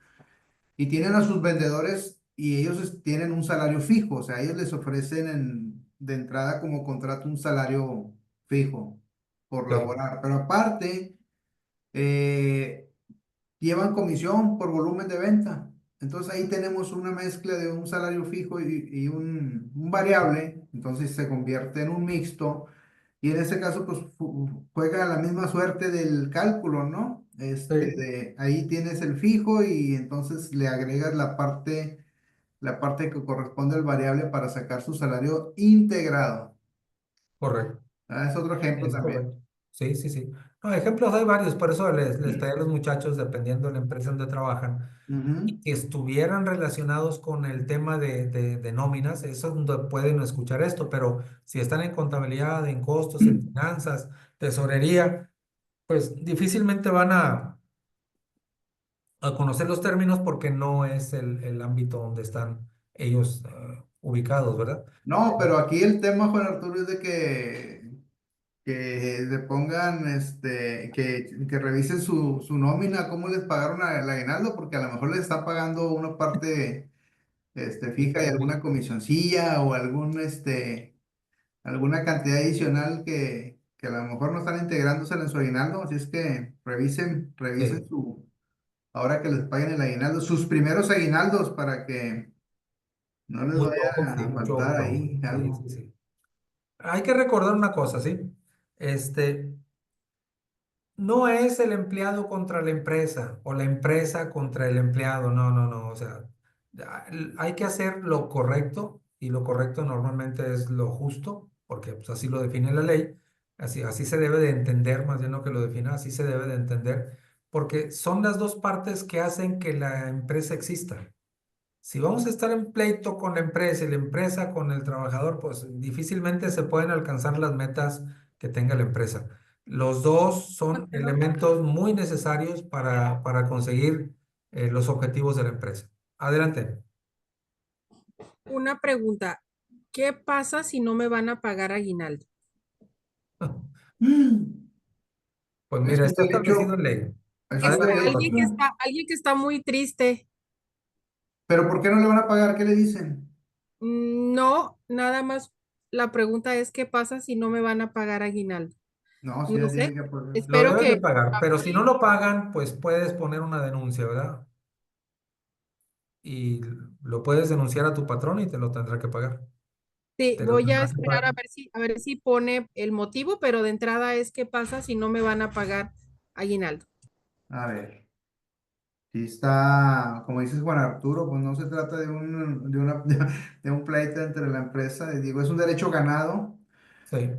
y tienen a sus vendedores y ellos tienen un salario fijo. O sea, ellos les ofrecen de entrada como contrato un salario fijo por ok, laborar. Pero aparte, eh, llevan comisión por volumen de venta. Entonces ahí tenemos una mezcla de un salario fijo y un variable, entonces se convierte en un mixto y en ese caso pues juega la misma suerte del cálculo, ¿no? sí, Ahí tienes el fijo y entonces le agregas la parte que corresponde al variable para sacar su salario integrado. correcto. Ah, es otro ejemplo Es también. correcto. Sí, sí, sí. No, ejemplos hay varios, por eso les traía a los muchachos, dependiendo de la empresa donde trabajan, y Ujú. que estuvieran relacionados con el tema de nóminas, eso es donde pueden escuchar esto, pero si están en contabilidad, en costos, en finanzas, tesorería, pues difícilmente van a conocer los términos porque no es el ámbito donde están ellos ubicados, ¿verdad? No, pero aquí el tema, Juan Arturo, es de que le pongan, que revisen su nómina, cómo les pagaron el aguinaldo, porque a lo mejor les está pagando una parte, fija y alguna comisioncilla o alguna cantidad adicional que a lo mejor no están integrándose en su aguinaldo, así es que revisen Sí, ahora que les paguen el aguinaldo, sus primeros aguinaldos para que no les mucho ojo, vaya sí, a mucho faltar ojo. ahí Sí, sí, algo. sí. Hay que recordar una cosa, ¿sí? Este, no es el empleado contra la empresa o la empresa contra el empleado, no, no, no, o sea, hay que hacer lo correcto y lo correcto normalmente es lo justo, porque pues, así lo define la ley, así se debe de entender, más bien no que lo defina, así se debe de entender, porque son las dos partes que hacen que la empresa exista. Si vamos a estar en pleito con la empresa y la empresa con el trabajador, pues difícilmente se pueden alcanzar las metas que tenga la empresa. Los dos son elementos muy necesarios para conseguir los objetivos de la empresa. Adelante. Una pregunta, ¿qué pasa si no me van a pagar aguinaldo? Mm, Pues Es mira, un está establecido derecho, en ley. es un Adelante, derecho. Rodolfo. Alguien que está muy triste. Pero ¿por qué no le van a pagar? ¿Qué le dicen? No, nada más la pregunta es, ¿qué pasa si no me van a pagar aguinaldo? No, sí, No ya tiene sé, que pagar. Lo espero debes de que pagar, pero si no lo pagan, pues puedes poner una denuncia, ¿verdad? Y lo puedes denunciar a tu patrón y te lo tendrá que pagar. sí, Te lo voy a tendrá que esperar pagar. a ver si pone el motivo, pero de entrada es qué pasa si no me van a pagar aguinaldo. A ver, si está, como dices Juan Arturo, pues no se trata de un pleito entre la empresa, digo, es un derecho ganado. Sí.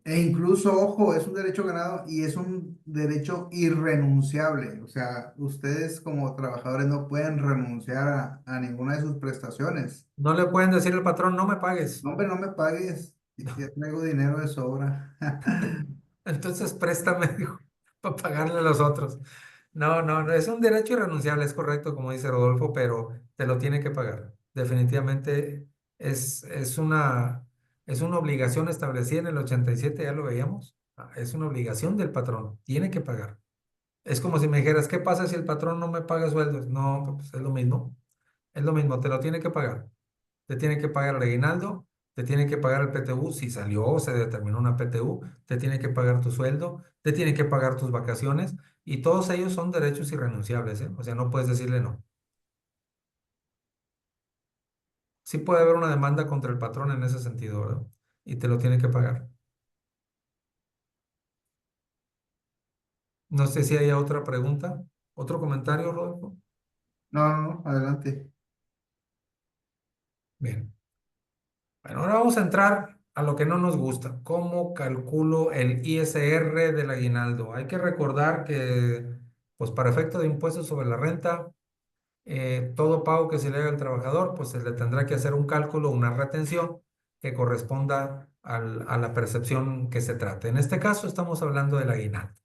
E incluso, ojo, es un derecho ganado y es un derecho irrenunciable. O sea, ustedes como trabajadores no pueden renunciar a ninguna de sus prestaciones. No le pueden decir al patrón, no me pagues. No, hombre, no me pagues, ya traigo dinero de sobra. Entonces préstame, dijo, para pagarle a los otros. No, no, no, es un derecho irrenunciable, es correcto, como dice Rodolfo, pero te lo tiene que pagar. Definitivamente es una obligación establecida en el 87, ya lo veíamos. Es una obligación del patrón, tiene que pagar. Es como si me dijeras, ¿qué pasa si el patrón no me paga sueldos? No, pues es lo mismo, te lo tiene que pagar. Te tiene que pagar el aguinaldo, te tiene que pagar el PTU, si salió o se determinó una PTU, te tiene que pagar tu sueldo, te tiene que pagar tus vacaciones y todos ellos son derechos irrenunciables, ¿eh? O sea, no puedes decirle no. Sí puede haber una demanda contra el patrón en ese sentido, ¿verdad? Y te lo tiene que pagar. No sé si hay otra pregunta, otro comentario, Rodolfo. No, no, no, adelante. Bien. Bueno, ahora vamos a entrar a lo que no nos gusta. ¿Cómo calculo el ISR del aguinaldo? Hay que recordar que, pues para efecto de impuestos sobre la renta, todo pago que se le haga al trabajador, pues se le tendrá que hacer un cálculo, una retención que corresponda a la percepción que se trate. En este caso estamos hablando del aguinaldo.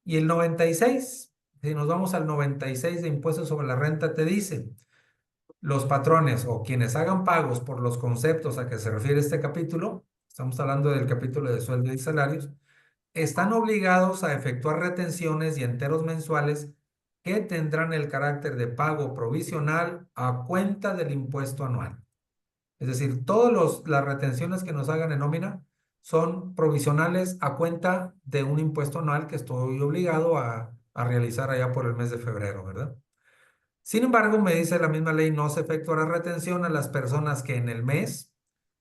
Y el 96, si nos vamos al 96 de impuestos sobre la renta, te dice, los patrones o quienes hagan pagos por los conceptos a que se refiere este capítulo, estamos hablando del capítulo de sueldo y salarios, están obligados a efectuar retenciones y enteros mensuales que tendrán el carácter de pago provisional a cuenta del impuesto anual. Es decir, todas las retenciones que nos hagan en nómina son provisionales a cuenta de un impuesto anual que estoy obligado a realizar allá por el mes de febrero, ¿verdad? Sin embargo, me dice la misma ley, no se efectuará retención a las personas que en el mes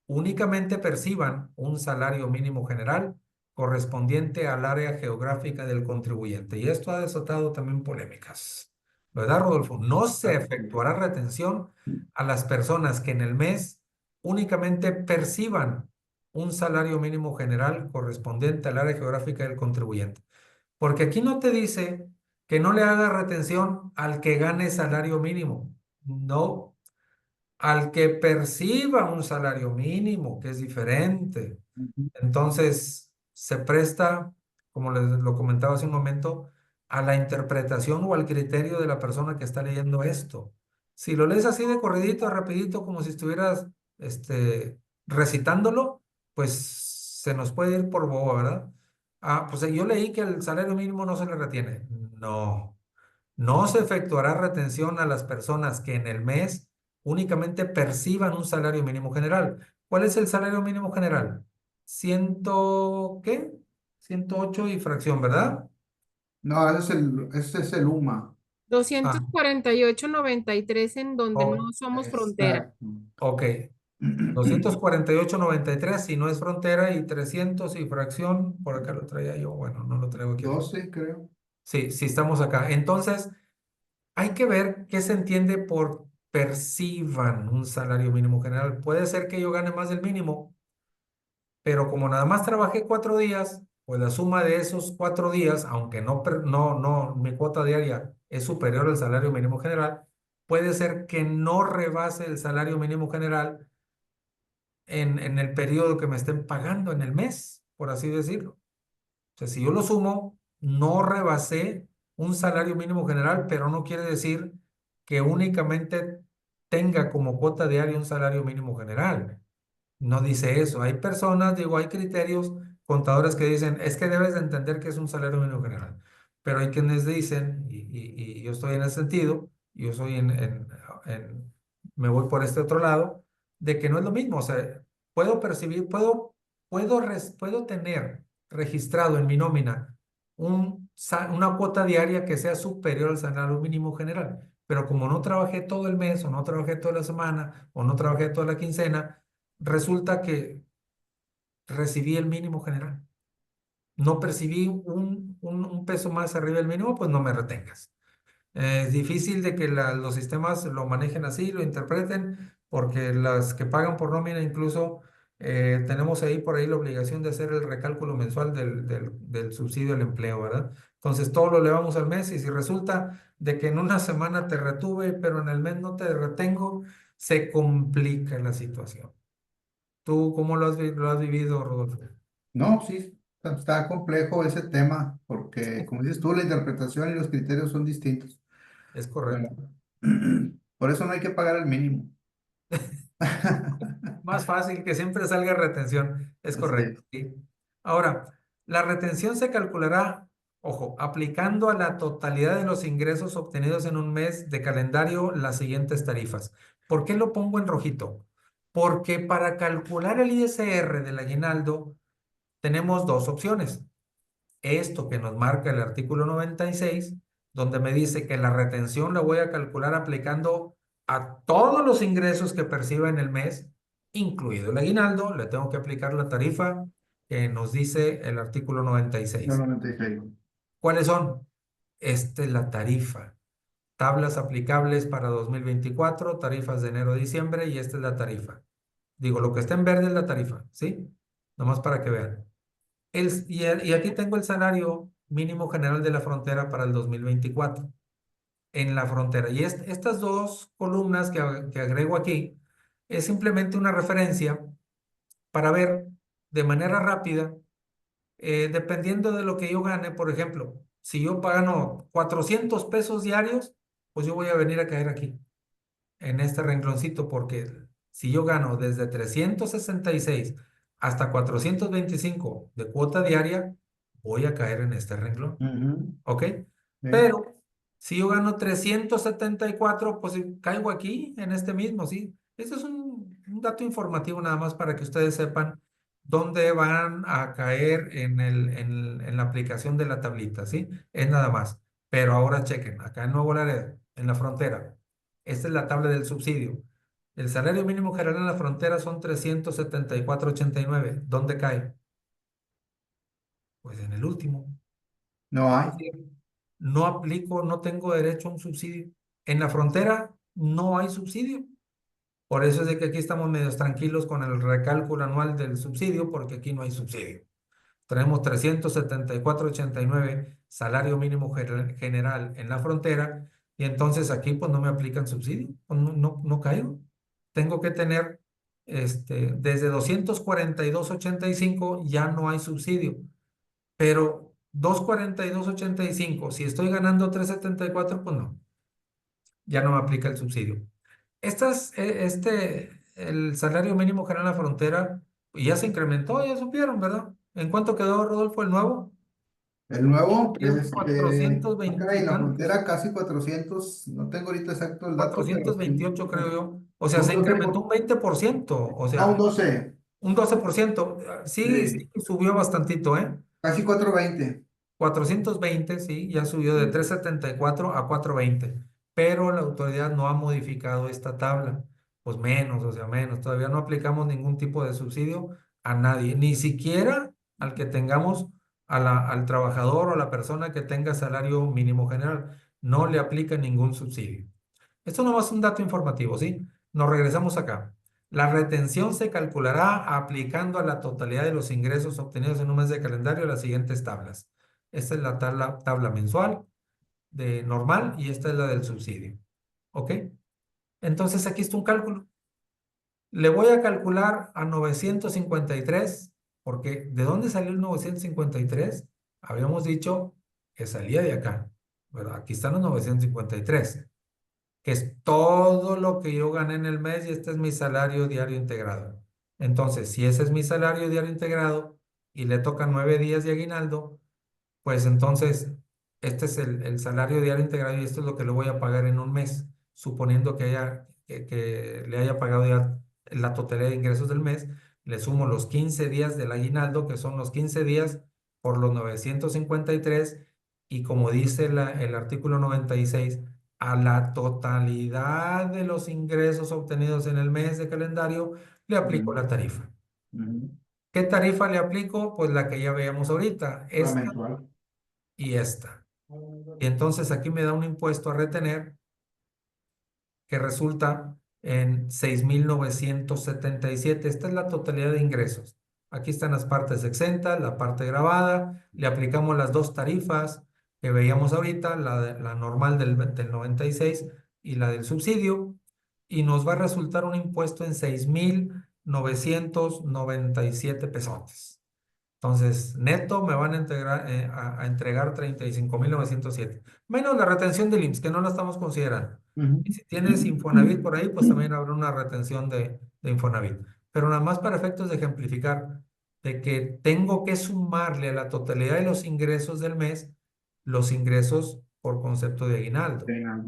únicamente perciban un salario mínimo general correspondiente al área geográfica del contribuyente. Y esto ha desatado también polémicas. ¿Verdad, Rodolfo? No se Así es. efectuará retención a las personas que en el mes únicamente perciban. un salario mínimo general correspondiente al área geográfica del contribuyente. Porque aquí no te dice que no le haga retención al que gane salario mínimo. No, al que perciba un salario mínimo, que es diferente. Ujú. Entonces, se presta, como les lo comentaba hace un momento, a la interpretación o al criterio de la persona que está leyendo esto. Si lo lees así de corridito, rapidito, como si estuvieras recitándolo, pues se nos puede ir por bobo, ¿verdad? Ah, pues yo leí que el salario mínimo no se le retiene. No. No se efectuará retención a las personas que en el mes únicamente perciban un salario mínimo general. ¿Cuál es el salario mínimo general? Ciento, ¿qué? 108 y fracción, ¿verdad? No, ese es el UMA. doscientos Ah, cuarenta y ocho noventa y tres en donde no oh, somos frontera. Exacto. ok. 248,93 si no es frontera y 300 y fracción, por acá lo traía yo, bueno, no lo traigo aquí. 12, creo. Sí, sí estamos acá. Entonces, hay que ver qué se entiende por perciban un salario mínimo general. Puede ser que yo gane más del mínimo, pero como nada más trabajé 4 días, pues la suma de esos 4 días, aunque mi cuota diaria es superior al salario mínimo general, puede ser que no rebase el salario mínimo general en el periodo que me estén pagando en el mes, por así decirlo. O sea, si yo lo sumo, no rebasé un salario mínimo general, pero no quiere decir que únicamente tenga como cuota diaria un salario mínimo general. No dice eso. Hay personas, digo, hay criterios, contadores que dicen, es que debes de entender que es un salario mínimo general. Pero hay quienes dicen, y yo estoy en ese sentido, yo soy me voy por este otro lado, de que no es lo mismo. O sea, puedo percibir, puedo tener registrado en mi nómina una cuota diaria que sea superior al salario mínimo general. Pero como no trabajé todo el mes, o no trabajé toda la semana, o no trabajé toda la quincena, resulta que recibí el mínimo general. No percibí un peso más arriba del mínimo, pues no me retengas. Es difícil de que los sistemas lo manejen así, lo interpreten, porque las que pagan por nómina incluso tenemos ahí por ahí la obligación de hacer el recálculo mensual del subsidio al empleo, ¿verdad? Entonces todo lo elevamos al mes y si resulta de que en una semana te retuve, pero en el mes no te retengo, se complica la situación. ¿Tú cómo lo has vivido, Rodolfo? No, sí, está complejo ese tema, porque como dices tú, la interpretación y los criterios son distintos. Es Bueno, correcto. por eso no hay que pagar el mínimo. Más fácil que siempre salga retención. Es Así es. correcto, sí. Ahora, la retención se calculará, ojo, aplicando a la totalidad de los ingresos obtenidos en un mes de calendario las siguientes tarifas. ¿Por qué lo pongo en rojito? Porque para calcular el ISR del aguinaldo tenemos dos opciones. Esto que nos marca el artículo 96, donde me dice que la retención la voy a calcular aplicando a todos los ingresos que perciba en el mes, incluido el aguinaldo, le tengo que aplicar la tarifa que nos dice el artículo No, 96. 96. ¿Cuáles son? Esta es la tarifa. Tablas aplicables para 2024, tarifas de enero a diciembre y esta es la tarifa. Digo, lo que está en verde es la tarifa, ¿sí? Nomás para que vean. Y aquí tengo el salario mínimo general de la frontera para el 2024 en la frontera. Y estas dos columnas que agrego aquí es simplemente una referencia para ver de manera rápida, dependiendo de lo que yo gane, por ejemplo, si yo gano 400 pesos diarios, pues yo voy a venir a caer aquí en este rengloncito, porque si yo gano desde 366 hasta 425 de cuota diaria, voy a caer en este renglón, Ujú, ¿ok? sí. Pero si yo gano 374 pues caigo aquí en este mismo, ¿sí? Este es un dato informativo nada más para que ustedes sepan dónde van a caer en la aplicación de la tablita, ¿sí? Es nada más. Pero ahora chequen, acá en Nuevo Laredo, en la frontera. Esta es la tabla del subsidio. El salario mínimo general en la frontera son 374,89. ¿Dónde cae? Pues en el último. No hay. Es decir, no aplico, no tengo derecho a un subsidio. En la frontera no hay subsidio. Por eso es de que aquí estamos medios tranquilos con el recálculo anual del subsidio, porque aquí no hay subsidio. Tenemos 374.89 salario mínimo general en la frontera, y entonces aquí pues no me aplican subsidio, pues, no caigo. Tengo que tener, desde 242.85 ya no hay subsidio, pero 242.85, si estoy ganando 374, pues no, ya no me aplica el subsidio. El salario mínimo general en la frontera ya se incrementó, ya supieron, ¿verdad? ¿En cuánto quedó, Rodolfo, el nuevo? El nuevo, En 420 y en la tantos, frontera casi 400, no tengo ahorita exacto el dato, pero sí, 428 creo yo. O sea, un se 12 incrementó un 20%, o un sea, 12, un 12%. Sí, sí, subió bastantito, ¿eh? casi 420. 420, sí, ya subió de 374 a 420, pero la autoridad no ha modificado esta tabla, pues menos, o sea, menos, todavía no aplicamos ningún tipo de subsidio a nadie, ni siquiera al que tengamos, al trabajador o a la persona que tenga salario mínimo general, no le aplica ningún subsidio. Esto nomás es un dato informativo, ¿sí? Nos regresamos acá. La retención se calculará aplicando a la totalidad de los ingresos obtenidos en un mes de calendario las siguientes tablas. Esta es la tabla mensual de normal y esta es la del subsidio. ¿Ok? Entonces aquí está un cálculo. Le voy a calcular a 953 porque ¿de dónde salió el 953? Habíamos dicho que salía de acá, ¿verdad? Aquí están los 953, que es todo lo que yo gané en el mes y este es mi salario diario integrado. Entonces, si ese es mi salario diario integrado y le tocan 9 días de aguinaldo, pues entonces este es el salario diario integrado y esto es lo que le voy a pagar en un mes, suponiendo que le haya pagado ya la totalidad de ingresos del mes. Le sumo los 15 días del aguinaldo, que son los 15 días por los 953, y como dice el artículo 96, a la totalidad de los ingresos obtenidos en el mes de calendario le aplico Ujú, la tarifa. ujú. ¿Qué tarifa le aplico? Pues la que ya veíamos ahorita, La esta mensual. y esta. Y entonces aquí me da un impuesto a retener que resulta en 6.977. Esta es la totalidad de ingresos. Aquí están las partes exentas, la parte grabada. Le aplicamos las dos tarifas que veíamos ahorita, la normal del 96 y la del subsidio. Y nos va a resultar un impuesto en 6.997 pesos. Entonces, neto me van a entregar 35.907, menos la retención del IMSS, que no la estamos considerando. Ujú. Y si tienes Infonavit por ahí, pues también habrá una retención de Infonavit. Pero nada más para efectos de ejemplificar, de que tengo que sumarle a la totalidad de los ingresos del mes, los ingresos por concepto de aguinaldo. Venga.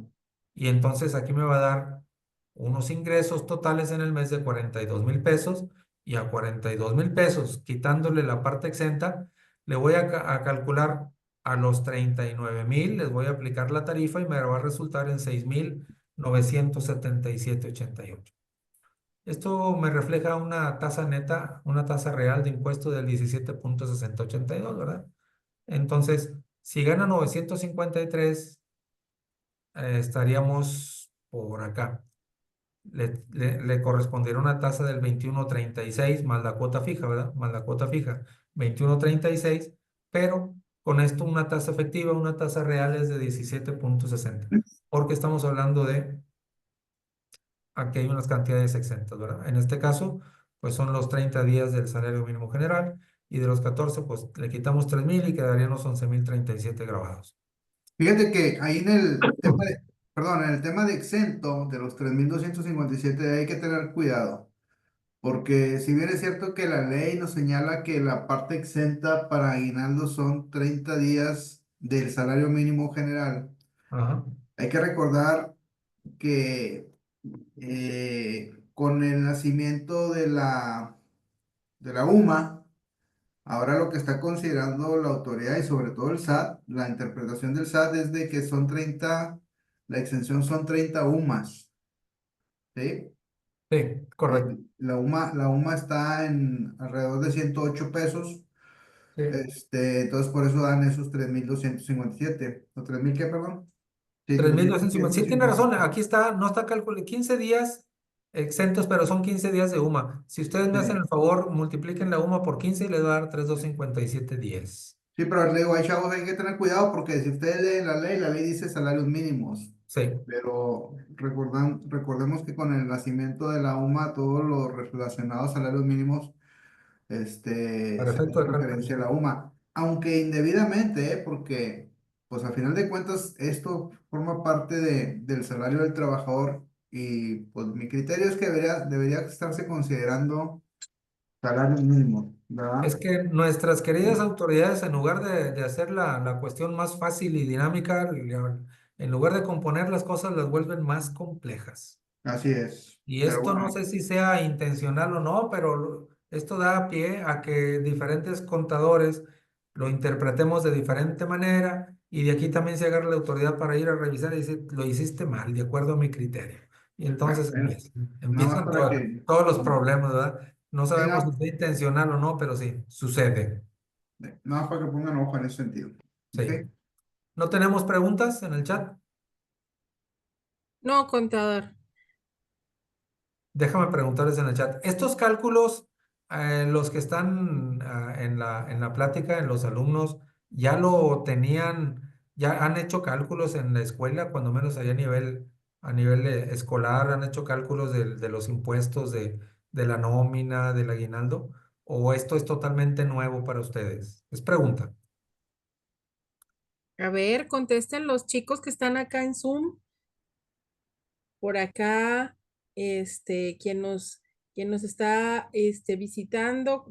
Y entonces aquí me va a dar unos ingresos totales en el mes de 42.000 pesos, y a 42.000 pesos, quitándole la parte exenta, le voy a calcular a los 39.000, les voy a aplicar la tarifa y me va a resultar en 6.977,88. Esto me refleja una tasa neta, una tasa real de impuesto del 17.6082, ¿verdad? Entonces, si gana 953, estaríamos por acá. Le correspondería una tasa del 21.36 más la cuota fija, ¿verdad? Más la cuota fija, 21.36, pero con esto una tasa efectiva, una tasa real es de 17.60, porque estamos hablando de, aquí hay unas cantidades exentas, ¿verdad? En este caso, pues son los 30 días del salario mínimo general, y de los 14, pues le quitamos 3.000 y quedarían los 11.037 grabados. Fíjate que ahí en el tema de, perdón, en el tema de exento de los 3.257 hay que tener cuidado, porque si bien es cierto que la ley nos señala que la parte exenta para aguinaldo son 30 días del salario mínimo general, Ajá. hay que recordar que con el nacimiento de la UMA, ahora lo que está considerando la autoridad y sobre todo el SAT, la interpretación del SAT es de que son 30, la exención son 30 UMAS, ¿sí? Sí, correcto. La UMA está en alrededor de 108 pesos, Sí. entonces por eso dan esos 3.257, ¿o 3.000 qué, perdón? Sí, 3.250. Sí, tiene razón. 3.257. Aquí está, no está calculado. 15 días exentos, pero son 15 días de UMA. Si ustedes me hacen Sí. el favor, multipliquen la UMA por 15 y les va a dar 3,257,10. Sí, pero le digo, hay chavos, hay que tener cuidado porque si ustedes leen la ley dice salarios mínimos. Sí, Pero recordemos que con el nacimiento de la UMA, todos los relacionados a salarios mínimos, para se efecto da de cálculo. referencia a la UMA. Aunque indebidamente, porque, pues a final de cuentas, esto forma parte del salario del trabajador y pues mi criterio es que debería estarse considerando salarios mínimos, Es ¿verdad? que nuestras queridas autoridades, en lugar de hacer la cuestión más fácil y dinámica, en lugar de componer las cosas, las vuelven más complejas. Así es. Y Pero esto no bueno, sé si sea intencional o no, pero esto da pie a que diferentes contadores lo interpretemos de diferente manera y de aquí también se agarra la autoridad para ir a revisar y decir, lo hiciste mal, de acuerdo a mi criterio. Y entonces bueno, nada más empiezan para que, todos los problemas, ¿verdad? No sí, sabemos si es intencional o no, pero sí, sucede. nada más para que pongan ojo en ese sentido. ¿Ok? Sí. ¿No tenemos preguntas en el chat? No, contador. Déjame preguntarles en el chat. Estos cálculos, los que están en la plática, en los alumnos, ¿ya lo tenían, ya han hecho cálculos en la escuela, cuando menos allá a nivel escolar, han hecho cálculos de los impuestos, de la nómina, del aguinaldo? ¿O esto es totalmente nuevo para ustedes? Es pregunta. A ver, contesten los chicos que están acá en Zoom. Por acá, quien nos está, visitando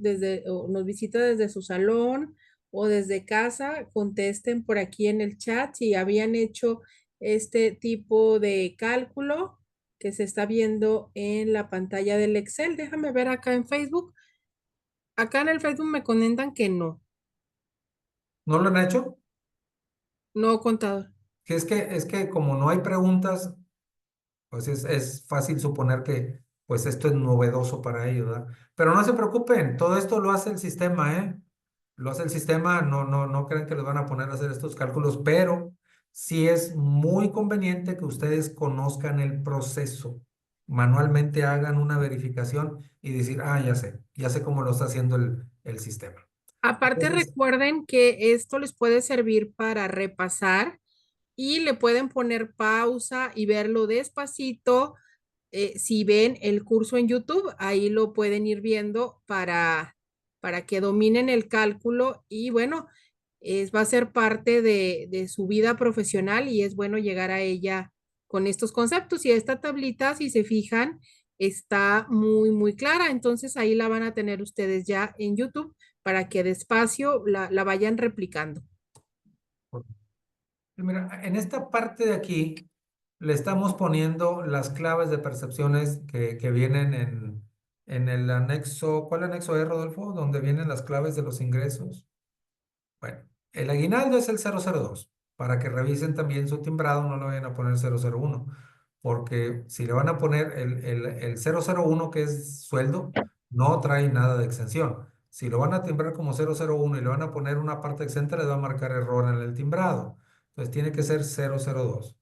o nos visita desde su salón o desde casa, contesten por aquí en el chat si habían hecho este tipo de cálculo que se está viendo en la pantalla del Excel. Déjame ver acá en Facebook. Acá en el Facebook me comentan que no, ¿No lo han hecho? no, contador. Que es que como no hay preguntas, pues es fácil suponer que pues esto es novedoso para ellos, ¿verdad? Pero no se preocupen, todo esto lo hace el sistema, ¿eh? Lo hace el sistema, no creen que les van a poner a hacer estos cálculos, pero sí es muy conveniente que ustedes conozcan el proceso. Manualmente hagan una verificación y decir, ah, ya sé cómo lo está haciendo el sistema. Aparte, Entonces, recuerden que esto les puede servir para repasar y le pueden poner pausa y verlo despacito. Si ven el curso en YouTube, ahí lo pueden ir viendo para que dominen el cálculo y bueno, va a ser parte de su vida profesional y es bueno llegar a ella con estos conceptos. Y esta tablita, si se fijan, está muy, muy clara. Entonces ahí la van a tener ustedes ya en YouTube para que despacio la vayan replicando. mira, en esta parte de aquí le estamos poniendo las claves de percepciones que vienen en el anexo. ¿Cuál anexo es, Rodolfo? Donde vienen las claves de los ingresos. Bueno, el aguinaldo es el 002. Para que revisen también su timbrado, no le vayan a poner 001. Porque si le van a poner el 001, que es sueldo, no trae nada de exención. Si lo van a timbrar como 001 y le van a poner una parte exenta, les va a marcar error en el timbrado. Entonces tiene que ser 002.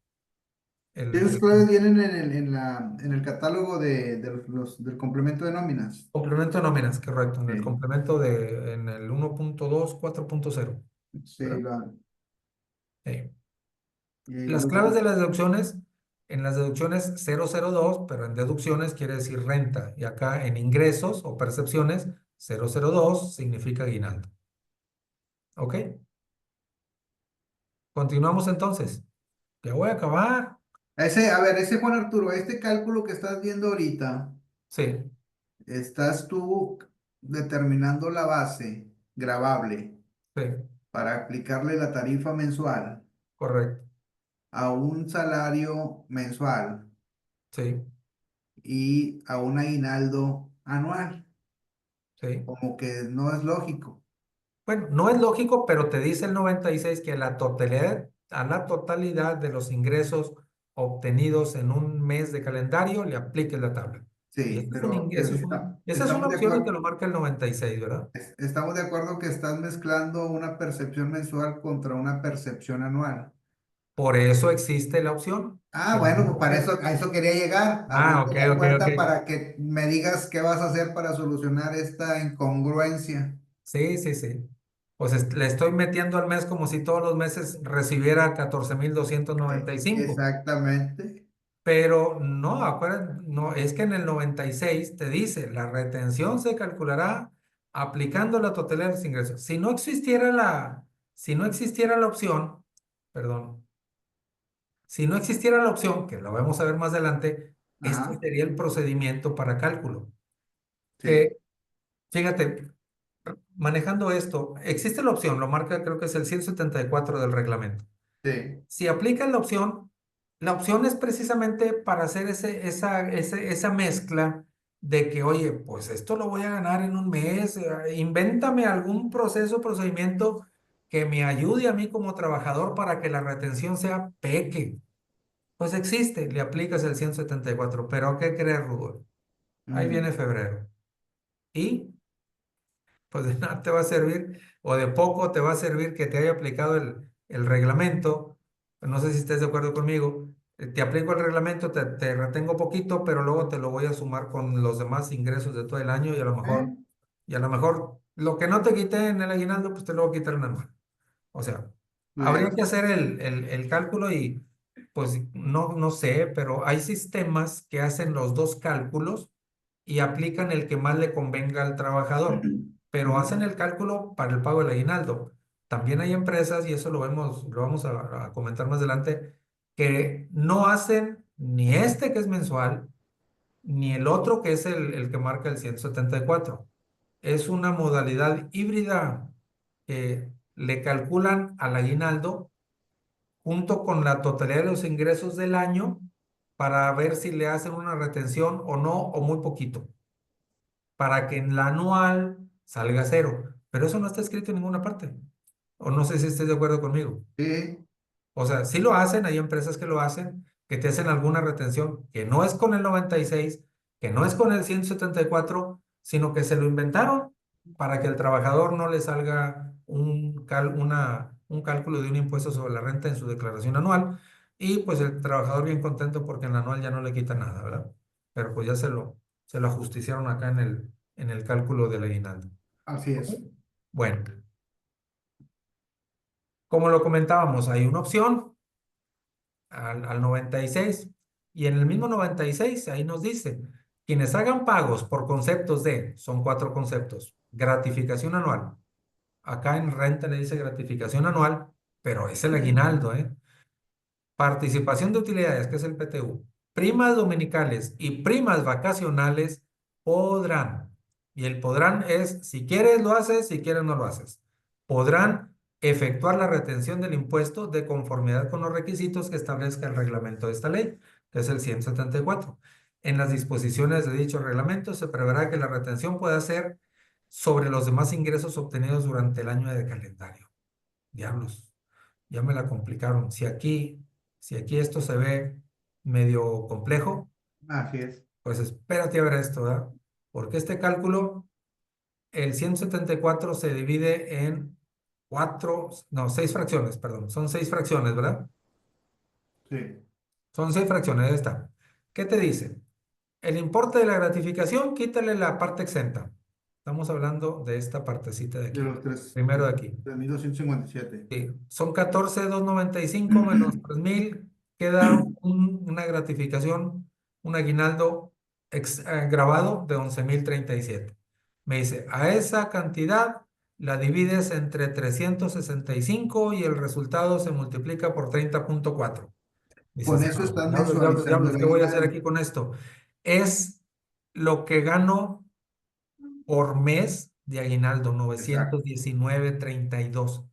El, Esas el claves vienen en el catálogo del complemento de nóminas. complemento de nóminas, correcto. En el Sí, complemento en el 1.2, 4.0. sí, ¿Verdad? Sí. y ahí Las los claves de vemos. las deducciones, en las deducciones 002, pero en deducciones quiere decir renta. Y acá en ingresos o percepciones, 002 significa aguinaldo. ¿Ok? Continuamos entonces. Ya voy a acabar. A ver, ese Juan Arturo, este cálculo que estás viendo ahorita, Sí, estás tú determinando la base gravable sí, para aplicarle la tarifa mensual correcto. a un salario mensual Sí, y a un aguinaldo anual. sí. Como que no es lógico. Bueno, no es lógico, pero te dice el 96 que a la totalidad de los ingresos obtenidos en un mes de calendario le apliques la tabla. Y Sí, eso es pero esa es una estamos de opción y te acuerdo. lo marca el 96, ¿verdad? Estamos de acuerdo que estás mezclando una percepción mensual contra una percepción anual. Por eso existe la opción. Ah, Pero bueno, pues no para que- eso, a eso quería llegar, a Ah, ok, abrirte la ok, ok. puerta para que me digas qué vas a hacer para solucionar esta incongruencia. Sí, sí, sí. Pues le estoy metiendo al mes como si todos los meses recibiera 14,295. Exactamente. Pero no, acuérdate, no, es que en el 96 te dice, la retención se calculará aplicando la totalidad de los ingresos. Si no existiera la opción, perdón, si no existiera la opción, que lo vamos a ver más adelante, este Ajá, sería el procedimiento para cálculo. sí, Que, fíjate, manejando esto, existe la opción, lo marca creo que es el 174 del reglamento. sí. Si aplicas la opción es precisamente para hacer esa mezcla de que, oye, pues esto lo voy a ganar en un mes, invéntame algún procedimiento que me ayude a mí como trabajador para que la retención sea peque. Pues existe, le aplicas el 174, pero ¿qué crees, Rudolf? Ahí Mm, viene febrero. Y pues de nada te va a servir, o de poco te va a servir que te haya aplicado el reglamento. No sé si estés de acuerdo conmigo. Te aplico el reglamento, te retengo poquito, pero luego te lo voy a sumar con los demás ingresos de todo el año eh, y a lo mejor lo que no te quité en el aguinaldo, pues te lo voy a quitar en el anual. O sea, habría pues, que hacer el cálculo y pues no sé, pero hay sistemas que hacen los dos cálculos y aplican el que más le convenga al trabajador, pero ujú, hacen el cálculo para el pago del aguinaldo. También hay empresas, y eso lo vamos a comentar más adelante, que no hacen ni este que es mensual, ni el otro que es el que marca el 174. Es una modalidad híbrida que le calculan al aguinaldo junto con la totalidad de los ingresos del año para ver si le hacen una retención o no, o muy poquito, para que en la anual salga cero. Pero eso no está escrito en ninguna parte. O no sé si estés de acuerdo conmigo. sí, O sea, sí lo hacen, hay empresas que lo hacen, que te hacen alguna retención, que no es con el 96, que no es con el 174, sino que se lo inventaron para que el trabajador no le salga un cálculo de un impuesto sobre la renta en su declaración anual y pues el trabajador bien contento porque en la anual ya no le quita nada, ¿verdad? Pero pues ya se lo ajusticiaron acá en el cálculo del aguinaldo. así ¿Ok? es. Bueno, como lo comentábamos, hay una opción al 96. Y en el mismo 96 ahí nos dice, quienes hagan pagos por conceptos son cuatro conceptos, gratificación anual. Acá en renta le dice gratificación anual, pero es el aguinaldo, ¿eh? Participación de utilidades, que es el PTU. Primas dominicales y primas vacacionales podrán. Y el podrán es, si quieres lo haces, si quieres no lo haces. Podrán efectuar la retención del impuesto de conformidad con los requisitos que establezca el reglamento de esta ley, que es el 174. En las disposiciones de dicho reglamento se preverá que la retención pueda ser sobre los demás ingresos obtenidos durante el año de calendario. Diablos, ya me la complicaron. Si aquí esto se ve medio complejo, Así es. pues espérate a ver esto, ¿verdad? Porque este cálculo, el 174 se divide en seis fracciones, perdón. Son seis fracciones, ¿verdad? Sí. Son seis fracciones, ahí está. ¿Qué te dice? El importe de la gratificación, quítale la parte exenta. Estamos hablando de esta partecita de De aquí. los tres, Primero de aquí. 3,257. Sí, son 14,295 menos 3,000, queda una gratificación, un aguinaldo grabado de 11,037. Me dice, a esa cantidad la divides entre 365 y el resultado se multiplica por 30,4. Con Dices, eso estás diablos, diablos, mensualizando diablos, el ¿qué voy a hacer aguinaldo. aquí con esto? Es lo que gano por mes de aguinaldo, Exacto, 919,32.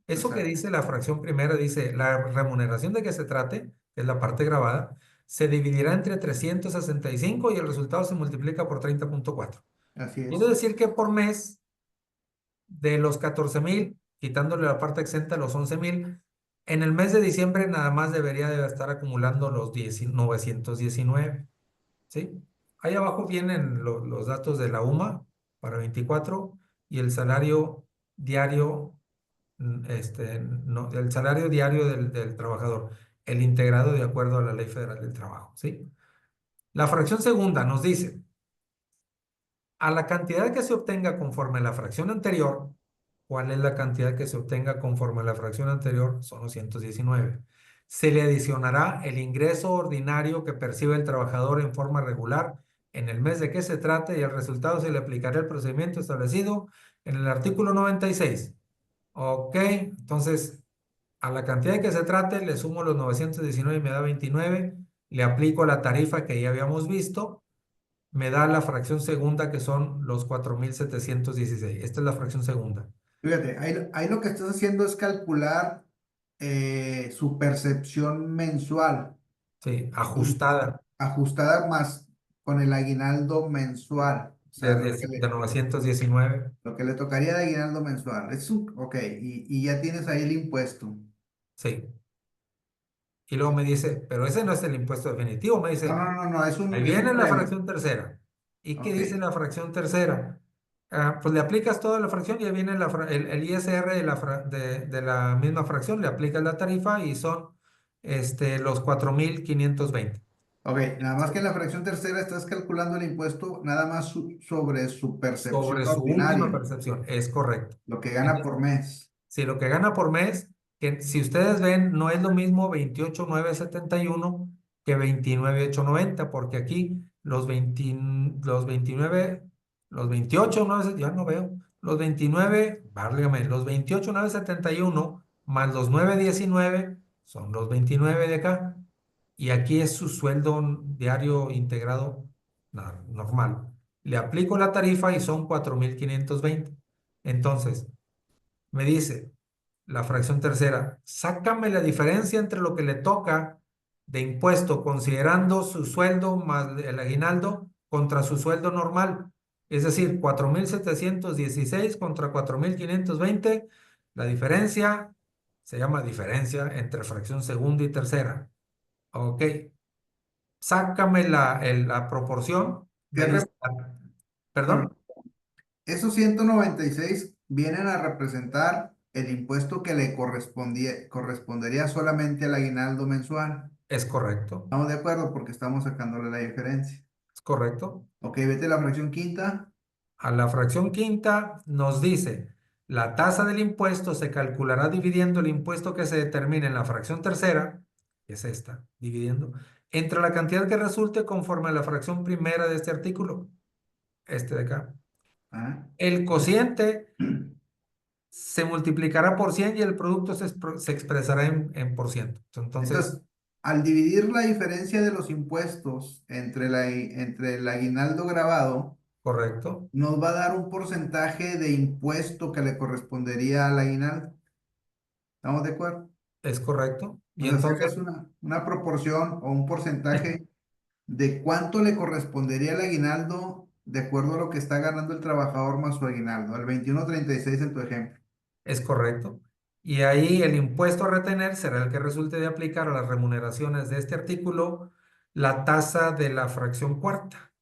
Eso que exacto. dice la fracción primera, dice la remuneración de que se trate, que es la parte grabada, se dividirá entre 365 y el resultado se multiplica por 30,4. Así Quiere es. decir que por mes, de los 14,000, quitándole la parte exenta, los 11,000, en el mes de diciembre nada más debería de estar acumulando los 919. ¿Sí? Ahí abajo vienen los datos de la UMA para 24 y el salario diario el salario diario del trabajador, el integrado de acuerdo a la Ley Federal del Trabajo, ¿sí? La fracción segunda nos dice, a la cantidad que se obtenga conforme a la fracción anterior, ¿cuál es la cantidad que se obtenga conforme a la fracción anterior? Son los 119. Se le adicionará el ingreso ordinario que percibe el trabajador en forma regular en el mes de que se trate y al resultado se le aplicará el procedimiento establecido en el artículo 96. Ok, entonces a la cantidad que se trate le sumo los 919 y me da 29. Le aplico la tarifa que ya habíamos visto, me da la fracción segunda que son los 4,716. Esta es la fracción segunda. Fíjate, ahí lo que estás haciendo es calcular su percepción mensual Sí, y ajustada ajustada más con el aguinaldo mensual. O sea, de 919. lo que le tocaría de aguinaldo mensual. Ok, y ya tienes ahí el impuesto. Sí. Y luego me dice, pero ese no es el impuesto definitivo. Me No, dice, no, no, no, ahí es un viene la previo. fracción tercera. ¿Y qué Ok, dice la fracción tercera? Pues le aplicas toda la fracción y ahí viene el ISR de la misma fracción, le aplicas la tarifa y son los 4,520 ok, nada más que en la fracción tercera estás calculando el impuesto nada más sobre su percepción sobre su última ordinaria, percepción. Es correcto. lo que gana por mes. Si lo que gana por mes, que si ustedes ven, no es lo mismo 28,971 que 29,890, porque aquí los 29, los 28,9, ya no veo, los 29, válgame, los 28,971 más los 919 son los 29 de acá, y aquí es su sueldo diario integrado normal. Le aplico la tarifa y son 4,520. Entonces, me dice la fracción tercera, sácame la diferencia entre lo que le toca de impuesto considerando su sueldo más el aguinaldo contra su sueldo normal. Es decir, 4,716 contra 4,520. La diferencia se llama diferencia entre fracción segunda y tercera. Ok. Sácame la proporción. ¿Qué Me dice, bueno, perdón, esos 196 vienen a representar el impuesto que le correspondería solamente al aguinaldo mensual. es correcto, ¿Estamos de acuerdo? Porque estamos sacándole la diferencia. es correcto. Ok, vete a la fracción quinta. A la fracción quinta nos dice, la tasa del impuesto se calculará dividiendo el impuesto que se determine en la fracción tercera, que es esta, dividiendo, entre la cantidad que resulte conforme a la fracción primera de este artículo, este de acá. Ah. El cociente se multiplicará por 100 y el producto se expresará en por ciento. Entonces, Entonces, al dividir la diferencia de los impuestos entre el aguinaldo grabado, correcto, nos va a dar un porcentaje de impuesto que le correspondería al aguinaldo. ¿Estamos de acuerdo? es correcto. O Y sea, entonces, sacas una proporción o un porcentaje de cuánto le correspondería el aguinaldo de acuerdo a lo que está ganando el trabajador más su aguinaldo, el 21,36 en tu ejemplo. es correcto. Y ahí el impuesto a retener será el que resulte de aplicar a las remuneraciones de este artículo la tasa de la fracción cuarta.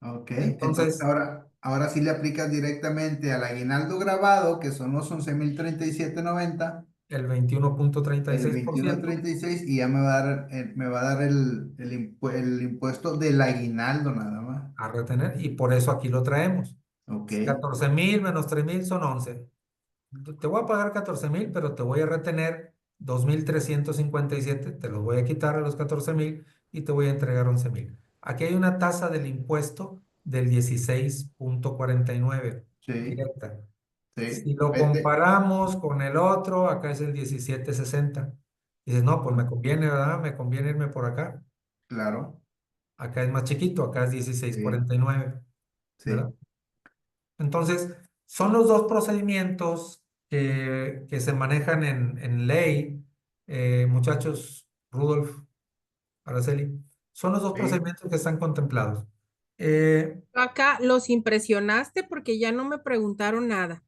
Ok, entonces Entonces, ahora sí le aplicas directamente al aguinaldo grabado, que son los 11,037,90, el veintiuno punto treinta y el seis por ciento 21,36 y ya me va a dar el impuesto del aguinaldo nada más. a retener y por eso aquí lo traemos. Ok, 14,000 menos 3,000 son 11. Te voy a pagar 14,000, pero te voy a retener 2,357. Te los voy a quitar a los 14,000 y te voy a entregar 11,000. Aquí hay una tasa del impuesto del 16,49 sí, directa. sí, Si lo vete, comparamos con el otro, acá es el 17,60. Dices, no, pues me conviene, ¿verdad? Me conviene irme por acá. claro, Acá es más chiquito, acá es dieciséis sí, cuarenta y nueve, ¿verdad? sí, Entonces, son los dos procedimientos que se manejan en ley, muchachos, Rudolf, Araceli, son los dos sí. procedimientos que están contemplados. Eh, Acá los impresionaste porque ya no me preguntaron nada,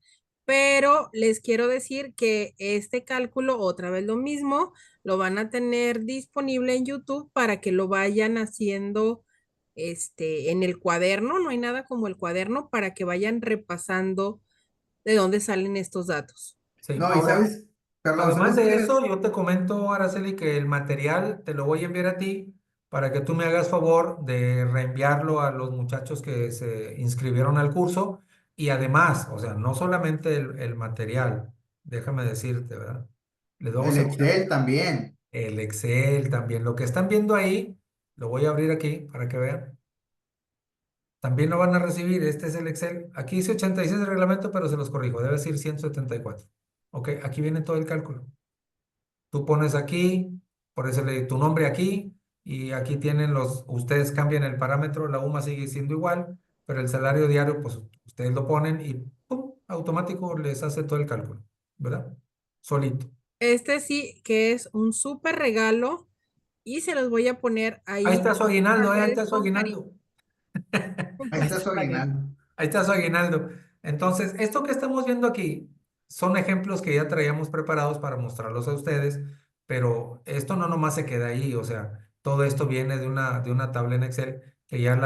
pero les quiero decir que este cálculo, otra vez lo mismo, lo van a tener disponible en YouTube para que lo vayan haciendo en el cuaderno. No hay nada como el cuaderno para que vayan repasando de dónde salen estos datos. Sí, No, y ahora, sabes, perdón, además ¿sabes de qué? eso, yo te comento, Araceli, que el material te lo voy a enviar a ti para que tú me hagas favor de reenviarlo a los muchachos que se inscribieron al curso. Y además, o sea, no solamente el material, déjame decirte, ¿verdad? Les El vamos a enviar Excel también. el Excel también. Lo que están viendo ahí, lo voy a abrir aquí para que vean. También lo van a recibir. Este es el Excel. Aquí dice 86 de reglamento, pero se los corrijo. Debe decir 174. Ok, aquí viene todo el cálculo. Tú pones aquí, por eso tu nombre aquí, y aquí tienen ustedes cambian el parámetro, la UMA sigue siendo igual, pero el salario diario, pues ustedes lo ponen y ¡pum! Automático les hace todo el cálculo, ¿verdad? Solito. Este sí que es un súper regalo y se los voy a poner Ahí ahí está su en aguinaldo, las ahí redes está su con cariño. aguinaldo. Ahí Ahí está está su su aguinaldo. aguinaldo. Ahí está su aguinaldo. Entonces, esto que estamos viendo aquí son ejemplos que ya traíamos preparados para mostrarlos a ustedes, pero esto no nomás se queda ahí, o sea, todo esto viene de una tabla en Excel que ya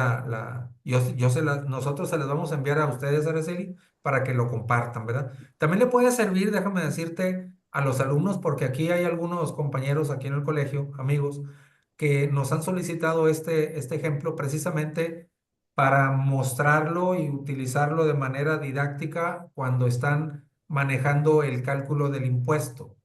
nosotros se las vamos a enviar a ustedes, Araceli, para que lo compartan, ¿verdad? También le puede servir, déjame decirte, a los alumnos, porque aquí hay algunos compañeros aquí en el colegio, amigos, que nos han solicitado este ejemplo precisamente para mostrarlo y utilizarlo de manera didáctica cuando están manejando el cálculo del impuesto.